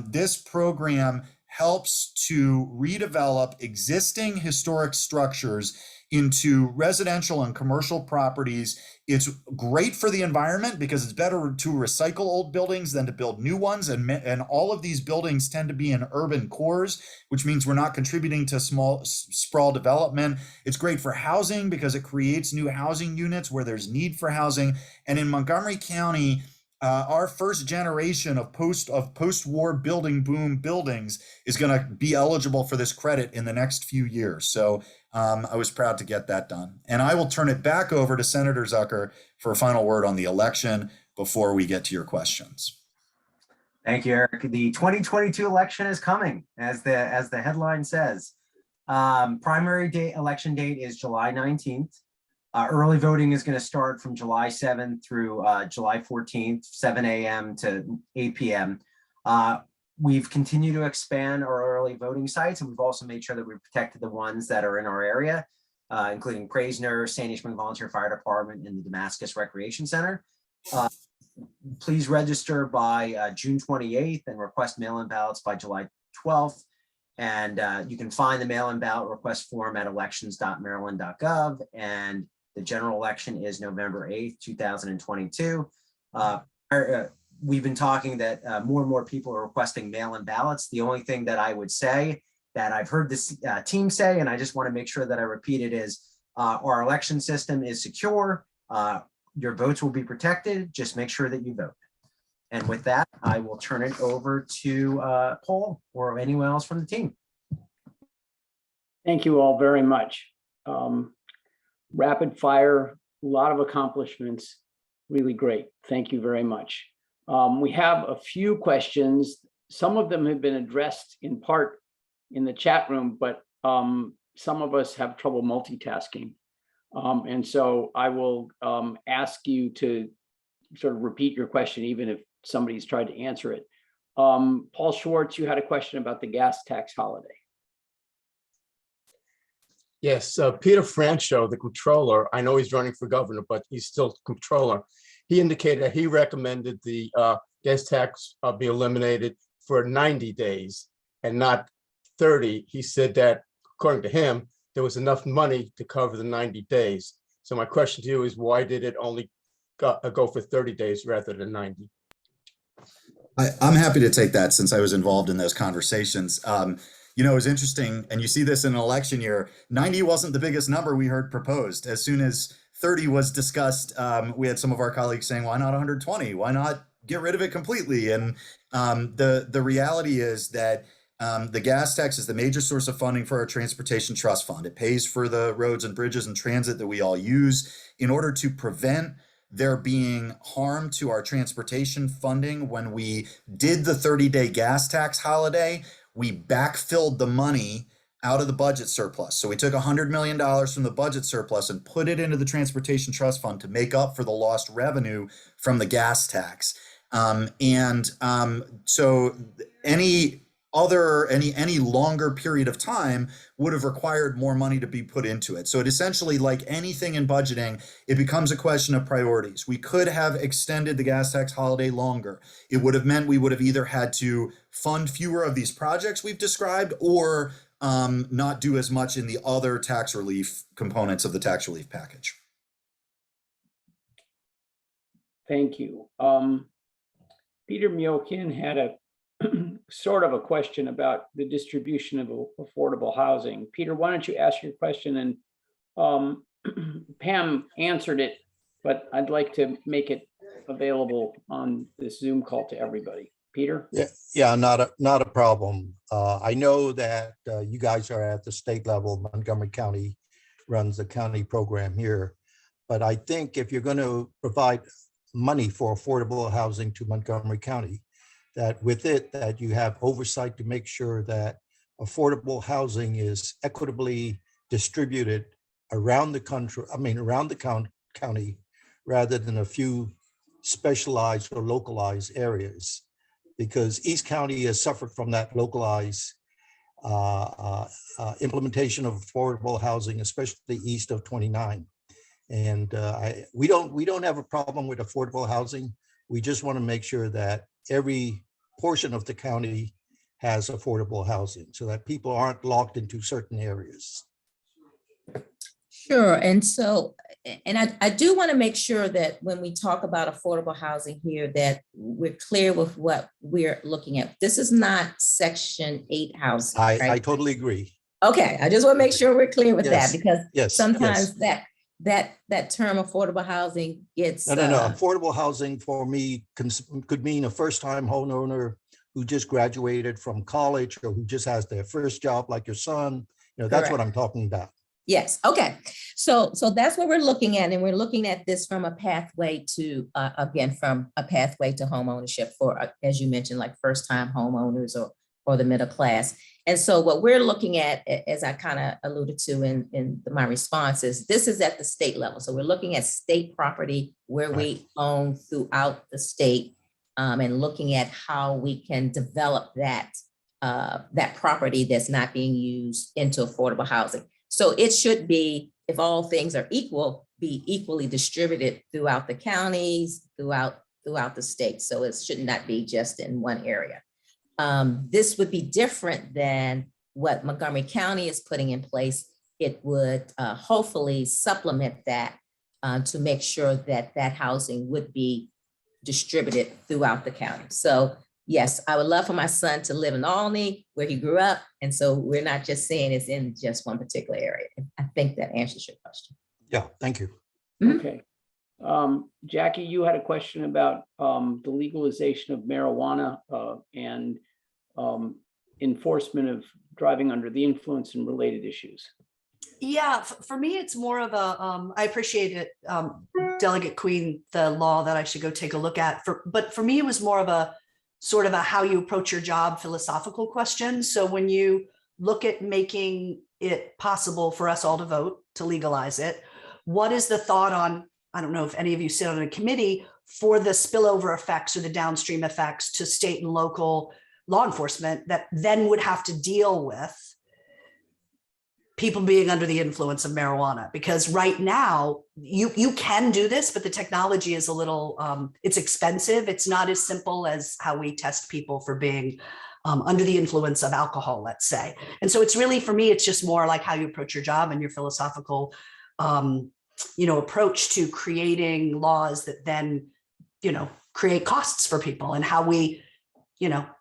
This program helps to redevelop existing historic structures into residential and commercial properties. It's great for the environment because it's better to recycle old buildings than to build new ones. And all of these buildings tend to be in urban cores, which means we're not contributing to small sprawl development. It's great for housing because it creates new housing units where there's need for housing. And in Montgomery County, our first generation of post-war building boom buildings is going to be eligible for this credit in the next few years. So I was proud to get that done. And I will turn it back over to Senator Zucker for a final word on the election before we get to your questions. Thank you, Eric. The 2022 election is coming, as the headline says. Primary election date is July 19th. Early voting is going to start from July 7th through July 14th, 7 a.m. to 8 p.m. We've continued to expand our early voting sites, and we've also made sure that we've protected the ones that are in our area, including Praisner, Sandy Spring Volunteer Fire Department, and the Damascus Recreation Center. Please register by June 28th and request mail-in ballots by July 12th. And you can find the mail-in ballot request form at elections.maryland.gov. And the general election is November 8th, 2022. We've been talking that more and more people are requesting mail-in ballots. The only thing that I would say that I've heard this team say, and I just want to make sure that I repeat it, is our election system is secure. Your votes will be protected. Just make sure that you vote. And with that, I will turn it over to Paul or anyone else from the team. Thank you all very much. Rapid fire, a lot of accomplishments, really great. Thank you very much. We have a few questions. Some of them have been addressed in part in the chat room, but some of us have trouble multitasking. And so I will ask you to sort of repeat your question, even if somebody's tried to answer it. Paul Schwartz, you had a question about the gas tax holiday. Yes, Peter Francho, the controller, I know he's running for governor, but he's still controller. He indicated that he recommended the gas tax be eliminated for 90 days and not 30. He said that according to him, there was enough money to cover the 90 days. So my question to you is, why did it only go for 30 days rather than 90? I'm happy to take that since I was involved in those conversations. You know, it was interesting, and you see this in an election year. 90 wasn't the biggest number we heard proposed. As soon as 30 was discussed, we had some of our colleagues saying, why not 120? Why not get rid of it completely? And the reality is that the gas tax is the major source of funding for our transportation trust fund. It pays for the roads and bridges and transit that we all use. In order to prevent there being harm to our transportation funding, when we did the 30-day gas tax holiday, we backfilled the money out of the budget surplus. So we took $100 million from the budget surplus and put it into the transportation trust fund to make up for the lost revenue from the gas tax. So any longer period of time would have required more money to be put into it. So it essentially, like anything in budgeting, it becomes a question of priorities. We could have extended the gas tax holiday longer. It would have meant we would have either had to fund fewer of these projects we've described, or not do as much in the other tax relief components of the tax relief package. Thank you. Peter Miokin had a sort of a question about the distribution of affordable housing. Peter, why don't you ask your question? And Pam answered it, but I'd like to make it available on this Zoom call to everybody. Peter? Yeah, not a problem. I know that you guys are at the state level. Montgomery County runs the county program here. But I think if you're going to provide money for affordable housing to Montgomery County, that with it, that you have oversight to make sure that affordable housing is equitably distributed around the country, around the county, rather than a few specialized or localized areas, because East County has suffered from that localized implementation of affordable housing, especially east of 29. And we don't have a problem with affordable housing. We just want to make sure that every portion of the county has affordable housing so that people aren't locked into certain areas. Sure. And so, and I do want to make sure that when we talk about affordable housing here, that we're clear with what we're looking at. This is not Section 8 housing. I Right? totally agree. Okay. I just want to make sure we're clear with Yes, that, because yes, sometimes that term affordable housing gets. No. Affordable housing for me could mean a first-time homeowner who just graduated from college or who just has their first job, like your son. You know, that's what I'm talking about. Yes. Okay. So that's what we're looking at. And we're looking at this from a pathway to, again, from a pathway to home ownership for, as you mentioned, like first-time homeowners or the middle class. And so what we're looking at, as I kind of alluded to in my response, is this is at the state level. So we're looking at state property where we own throughout the state, and looking at how we can develop that property that's not being used into affordable housing. So it should be, if all things are equal, be equally distributed throughout the counties, throughout the state. So it should not be just in one area. This would be different than what Montgomery County is putting in place. It would hopefully supplement that to make sure that that housing would be distributed throughout the county. So yes, I would love for my son to live in Albany, where he grew up. And so we're not just saying it's in just one particular area. I think that answers your question. Yeah, thank you. Okay. Jackie, you had a question about the legalization of marijuana and enforcement of driving under the influence and related issues. Yeah, for me, it's more of a, I appreciate it, Delegate Queen, the law that I should go take a look at. But for me, it was more of a sort of a how you approach your job philosophical question. So when you look at making it possible for us all to vote to legalize it, what is the thought on, I don't know if any of you sit on a committee, for the spillover effects or the downstream effects to state and local law enforcement that then would have to deal with people being under the influence of marijuana? Because right now you can do this, but the technology is a little, it's expensive. It's not as simple as how we test people for being under the influence of alcohol, let's say. And so it's really, for me, it's just more like how you approach your job and your philosophical, approach to creating laws that then, create costs for people, and how we,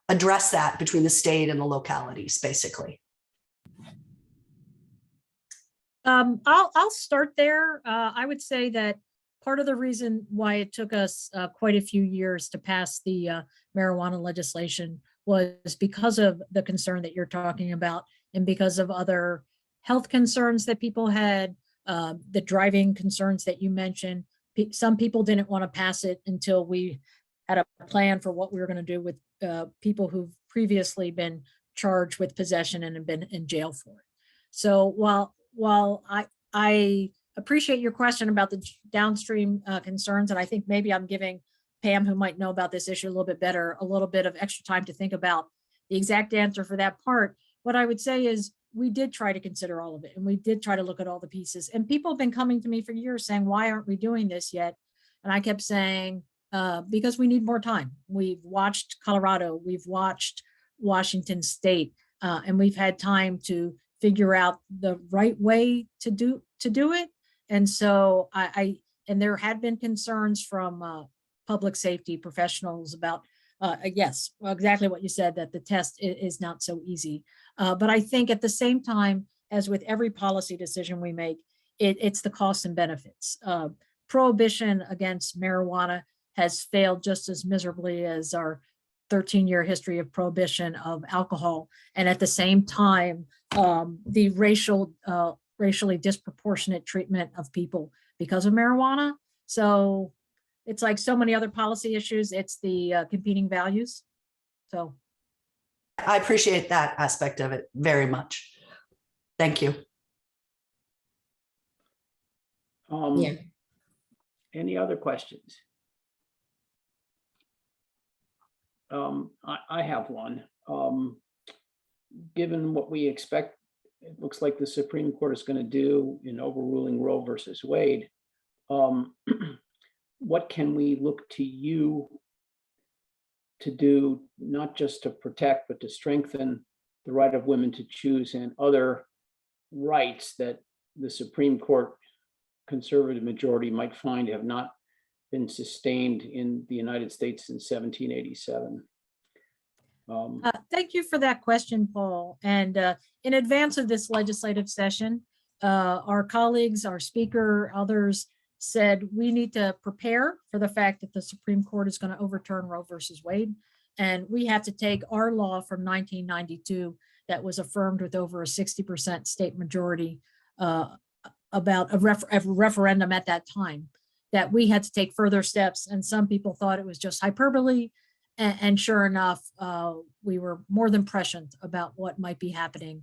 address that between the state and the localities, basically. I'll start there. I would say that part of the reason why it took us quite a few years to pass the marijuana legislation was because of the concern that you're talking about, and because of other health concerns that people had, the driving concerns that you mentioned. Some people didn't want to pass it until we had a plan for what we were going to do with people who've previously been charged with possession and have been in jail for it. So while I appreciate your question about the downstream concerns, and I think maybe I'm giving Pam, who might know about this issue a little bit better, a little bit of extra time to think about the exact answer for that part. What I would say is we did try to consider all of it, and we did try to look at all the pieces. And people have been coming to me for years saying, why aren't we doing this yet? And I kept saying, because we need more time. We've watched Colorado, we've watched Washington State, and we've had time to figure out the right way to do it. And so and there had been concerns from public safety professionals about, yes, exactly what you said, that the test is not so easy. But I think at the same time, as with every policy decision we make, it's the costs and benefits. Prohibition against marijuana has failed just as miserably as our 13-year history of prohibition of alcohol. And at the same time, the racially disproportionate treatment of people because of marijuana. So it's like so many other policy issues, it's the competing values. So I appreciate that aspect of it very much. Thank you. Yeah. Any other questions? I have one. Given what we expect, it looks like the Supreme Court is going to do in overruling Roe versus Wade. What can we look to you to do, not just to protect, but to strengthen the right of women to choose and other rights that the Supreme Court conservative majority might find have not been sustained in the United States since 1787? Thank you for that question, Paul. And in advance of this legislative session, our colleagues, our speaker, others said we need to prepare for the fact that the Supreme Court is going to overturn Roe versus Wade. And we have to take our law from 1992 that was affirmed with over a 60% state majority about a referendum at that time, that we had to take further steps. And some people thought it was just hyperbole. And sure enough, we were more than prescient about what might be happening,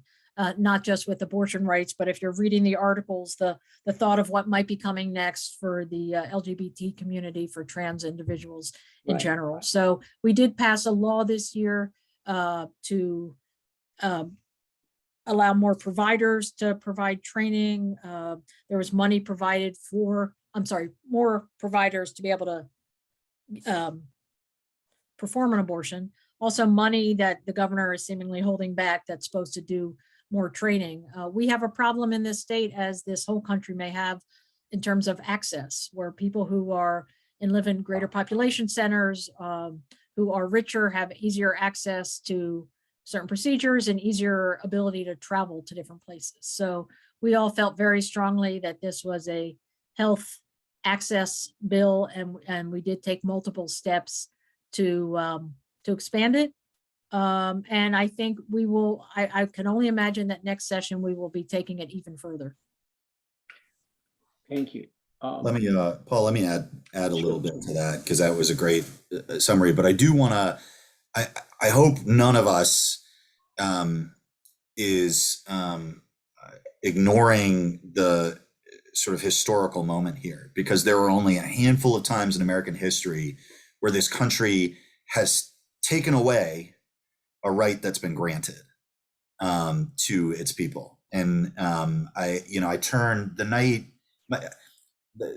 not just with abortion rights, but if you're reading the articles, the thought of what might be coming next for the LGBT community, for trans individuals in general. So we did pass a law this year to allow more providers to provide training. There was money provided for, more providers to be able to perform an abortion. Also money that the governor is seemingly holding back that's supposed to do more training. We have a problem in this state, as this whole country may have, in terms of access, where people who are live in greater population centers, who are richer, have easier access to certain procedures and easier ability to travel to different places. So we all felt very strongly that this was a health access bill, and we did take multiple steps to expand it. And I think we will, I can only imagine that next session we will be taking it even further. Thank you. Let me, Paul, let me add a little bit to that, because that was a great summary. But I do want to, I hope none of us is ignoring the sort of historical moment here, because there are only a handful of times in American history where this country has taken away a right that's been granted to its people. And I turn the night,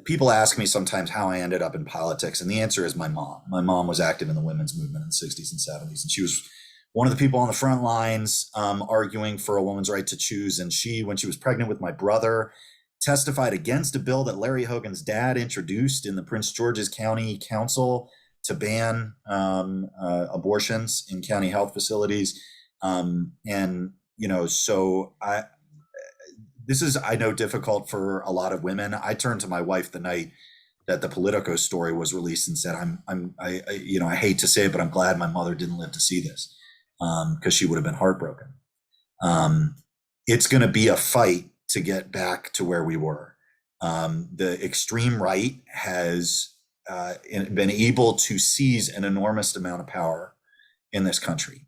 people ask me sometimes how I ended up in politics, and the answer is my mom. My mom was active in the women's movement in the 60s and 70s, and she was one of the people on the front lines arguing for a woman's right to choose. And she, when she was pregnant with my brother, testified against a bill that Larry Hogan's dad introduced in the Prince George's County Council to ban abortions in county health facilities. And, you know, so this is, I know, difficult for a lot of women. I turned to my wife the night that the Politico story was released and said, I hate to say it, but I'm glad my mother didn't live to see this, because she would have been heartbroken. It's going to be a fight to get back to where we were. The extreme right has been able to seize an enormous amount of power in this country.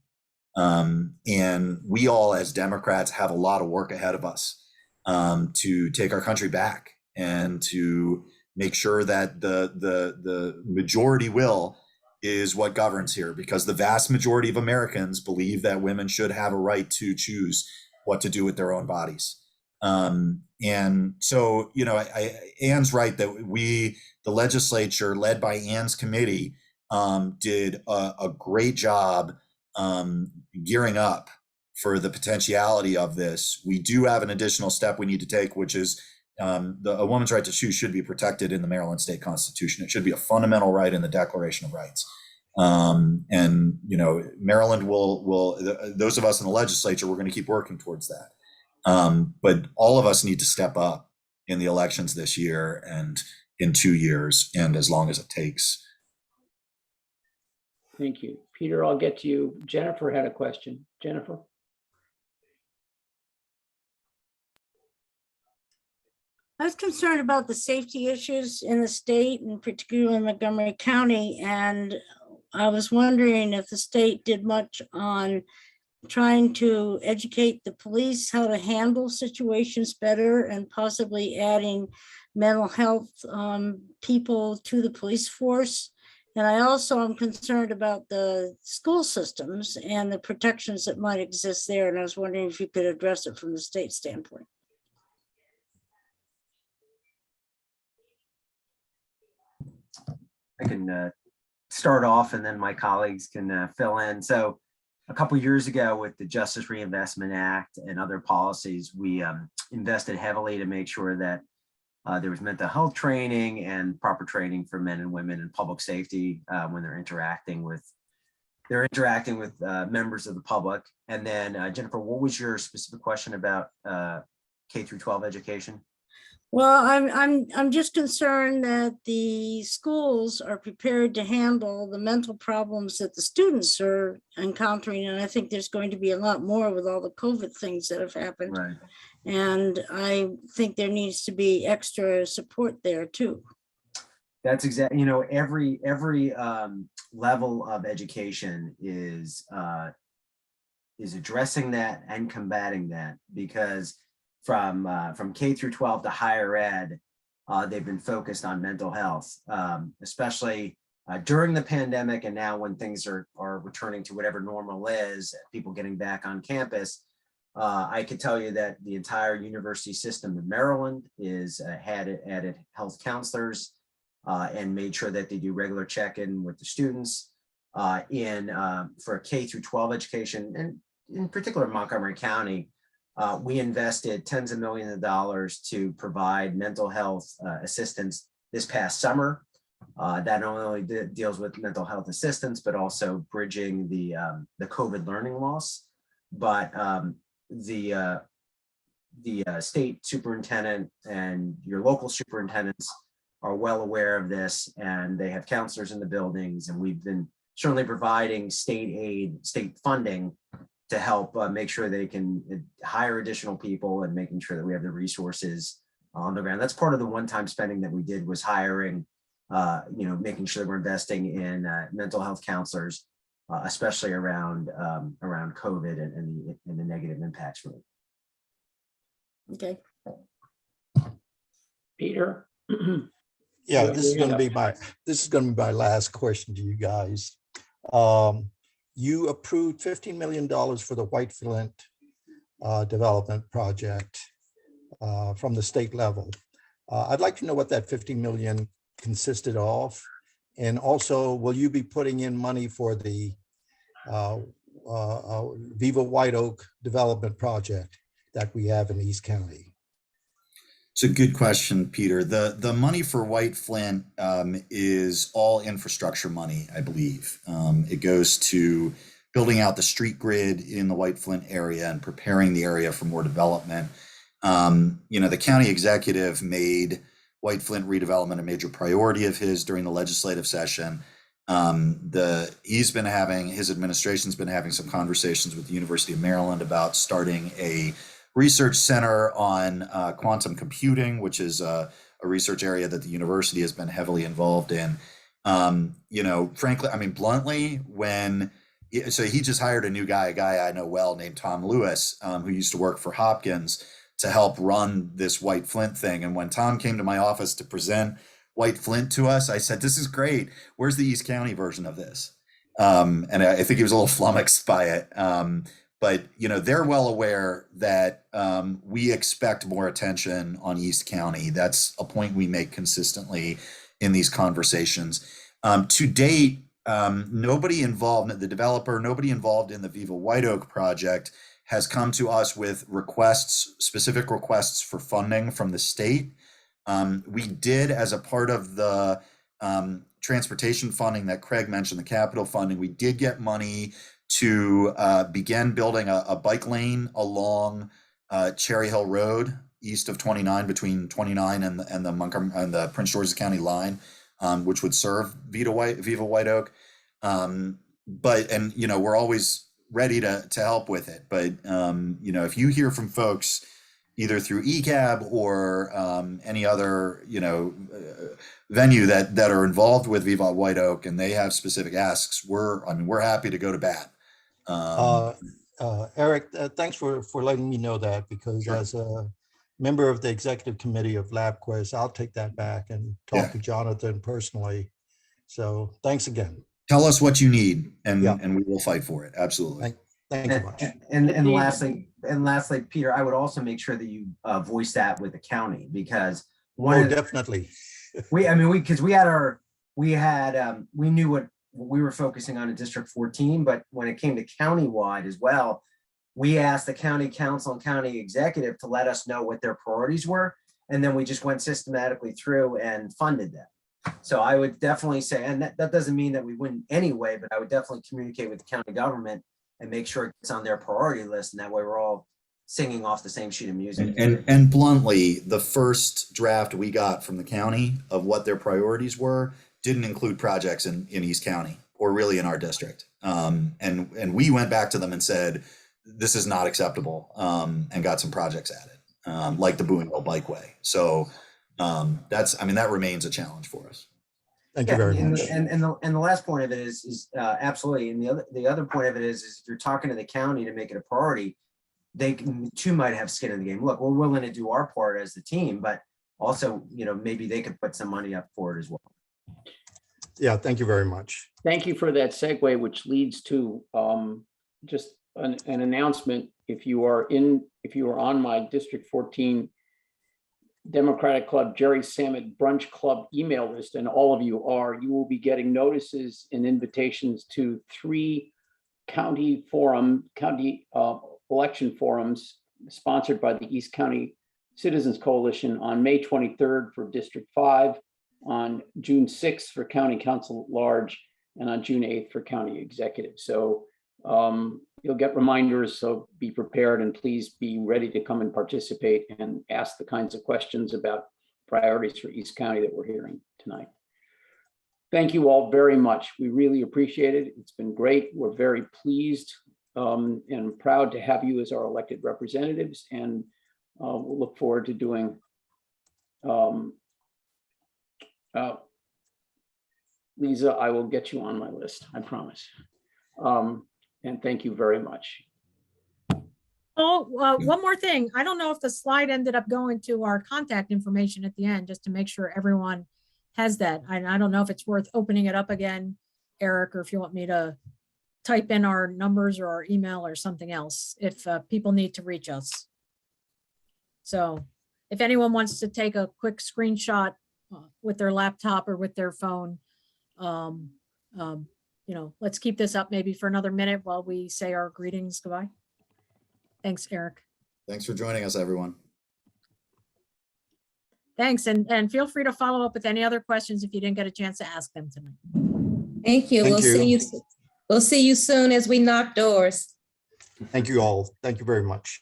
And we all, as Democrats, have a lot of work ahead of us to take our country back and to make sure that the majority will is what governs here, because the vast majority of Americans believe that women should have a right to choose what to do with their own bodies. And so, you know, Ann's right that the legislature led by Ann's committee did a great job gearing up for the potentiality of this. We do have an additional step we need to take, which is a woman's right to choose should be protected in the Maryland state constitution. It should be a fundamental right in the Declaration of Rights. And, you know, Maryland will those of us in the legislature, we're going to keep working towards that. But all of us need to step up in the elections this year and in 2 years, and as long as it takes. Thank you. Peter, I'll get to you. Jennifer had a question. Jennifer? I was concerned about the safety issues in the state and particularly in Montgomery County. And I was wondering if the state did much on trying to educate the police how to handle situations better and possibly adding mental health people to the police force. And I also am concerned about the school systems and the protections that might exist there. And I was wondering if you could address it from the state standpoint. I can start off and then my colleagues can fill in. So a couple of years ago with the Justice Reinvestment Act and other policies, we invested heavily to make sure that there was mental health training and proper training for men and women in public safety when they're interacting with members of the public. And then Jennifer, what was your specific question about K through 12 education? Well, I'm just concerned that the schools are prepared to handle the mental problems that the students are encountering. And I think there's going to be a lot more with all the COVID things that have happened. Right. And I think there needs to be extra support there too. That's exactly, you know, every level of education is addressing that and combating that, because from K through 12 to higher ed, they've been focused on mental health, especially during the pandemic. And now when things are returning to whatever normal is, people getting back on campus, I could tell you that the entire university system in Maryland is had added health counselors and made sure that they do regular check-in with the students for K through 12 education, and in particular Montgomery County. We invested tens of millions of dollars to provide mental health assistance this past summer. That not only deals with mental health assistance, but also bridging the COVID learning loss. But the state superintendent and your local superintendents are well aware of this, and they have counselors in the buildings, and we've been certainly providing state aid, state funding to help make sure they can hire additional people and making sure that we have the resources on the ground. That's part of the one-time spending that we did, was hiring, making sure that we're investing in mental health counselors, especially around COVID and the negative impacts from it. Okay. Peter? Yeah, this is going to be my last question to you guys. You approved $15 million for the White Flint development project from the state level. I'd like to know what that 15 million consisted of. And also, will you be putting in money for the Viva White Oak development project that we have in East County? It's a good question, Peter. The money for White Flint is all infrastructure money, I believe. It goes to building out the street grid in the White Flint area and preparing the area for more development. The county executive made White Flint redevelopment a major priority of his during the legislative session. His administration's been having some conversations with the University of Maryland about starting a research center on quantum computing, which is a research area that the university has been heavily involved in. Frankly, bluntly, so he just hired a new guy, a guy I know well named Tom Lewis, who used to work for Hopkins to help run this White Flint thing. And when Tom came to my office to present White Flint to us, I said, "This is great. Where's the East County version of this?" And I think he was a little flummoxed by it. But they're well aware that we expect more attention on East County. That's a point we make consistently in these conversations. To date, nobody involved, the developer, nobody involved in the Viva White Oak project has come to us with specific requests for funding from the state. We did, as a part of the transportation funding that Craig mentioned, the capital funding, we did get money to begin building a bike lane along Cherry Hill Road east of 29, between 29 and the Montgomery and the Prince George's County line, which would serve Viva White Oak. We're always ready to help with it. But if you hear from folks either through ECAB or any other venue that are involved with Viva White Oak and they have specific asks, we're happy to go to bat. Eric, thanks for letting me know that, because Sure. as a member of the executive committee of LabQuest, I'll take that back and talk to Jonathan personally. So thanks again. Tell us what you need, and Yeah. and we will fight for it. Absolutely. Thanks so much. And lastly, Peter, I would also make sure that you voice that with the county, because Definitely. we knew what we were focusing on in District 14, but when it came to countywide as well, we asked the county council and county executive to let us know what their priorities were, and then we just went systematically through and funded them. So I would definitely say, and that doesn't mean that we wouldn't anyway, but I would definitely communicate with the county government and make sure it's on their priority list, and that way we're all singing off the same sheet of music. And bluntly, the first draft we got from the county of what their priorities were didn't include projects in East County or really in our district. And we went back to them and said, this is not acceptable, and got some projects added, like the Boonville Bikeway. So that remains a challenge for us. Thank you very much. And the last point of it is absolutely. And the other point of it is if you're talking to the county to make it a priority, they too might have skin in the game. Look, we're willing to do our part as the team, but also, maybe they could put some money up for it as well. Yeah, thank you very much. Thank you for that segue, which leads to just an announcement. If you are on my District 14 Democratic Club Jerry Samet Brunch Club email list, and all of you will be getting notices and invitations to 3 county election forums sponsored by the East County Citizens Coalition on May 23rd for District 5, on June 6th for County Council at Large, and on June 8th for County Executive. So you'll get reminders, so be prepared, and please be ready to come and participate and ask the kinds of questions about priorities for East County that we're hearing tonight. Thank you all very much. We really appreciate it. It's been great. We're very pleased and proud to have you as our elected representatives, and we'll look forward to doing Lisa, I will get you on my list, I promise. And thank you very much. Oh, one more thing. I don't know if the slide ended up going to our contact information at the end, just to make sure everyone has that. I don't know if it's worth opening it up again, Eric, or if you want me to type in our numbers or our email or something else, if people need to reach us. So if anyone wants to take a quick screenshot with their laptop or with their phone, let's keep this up maybe for another minute while we say our greetings goodbye. Thanks, Eric. Thanks for joining us, everyone. Thanks. And feel free to follow up with any other questions if you didn't get a chance to ask them tonight. Thank you. Thank We'll see you. you. We'll see you soon as we knock doors. Thank you all. Thank you very much.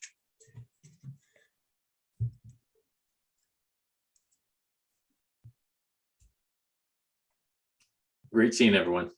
Great seeing everyone.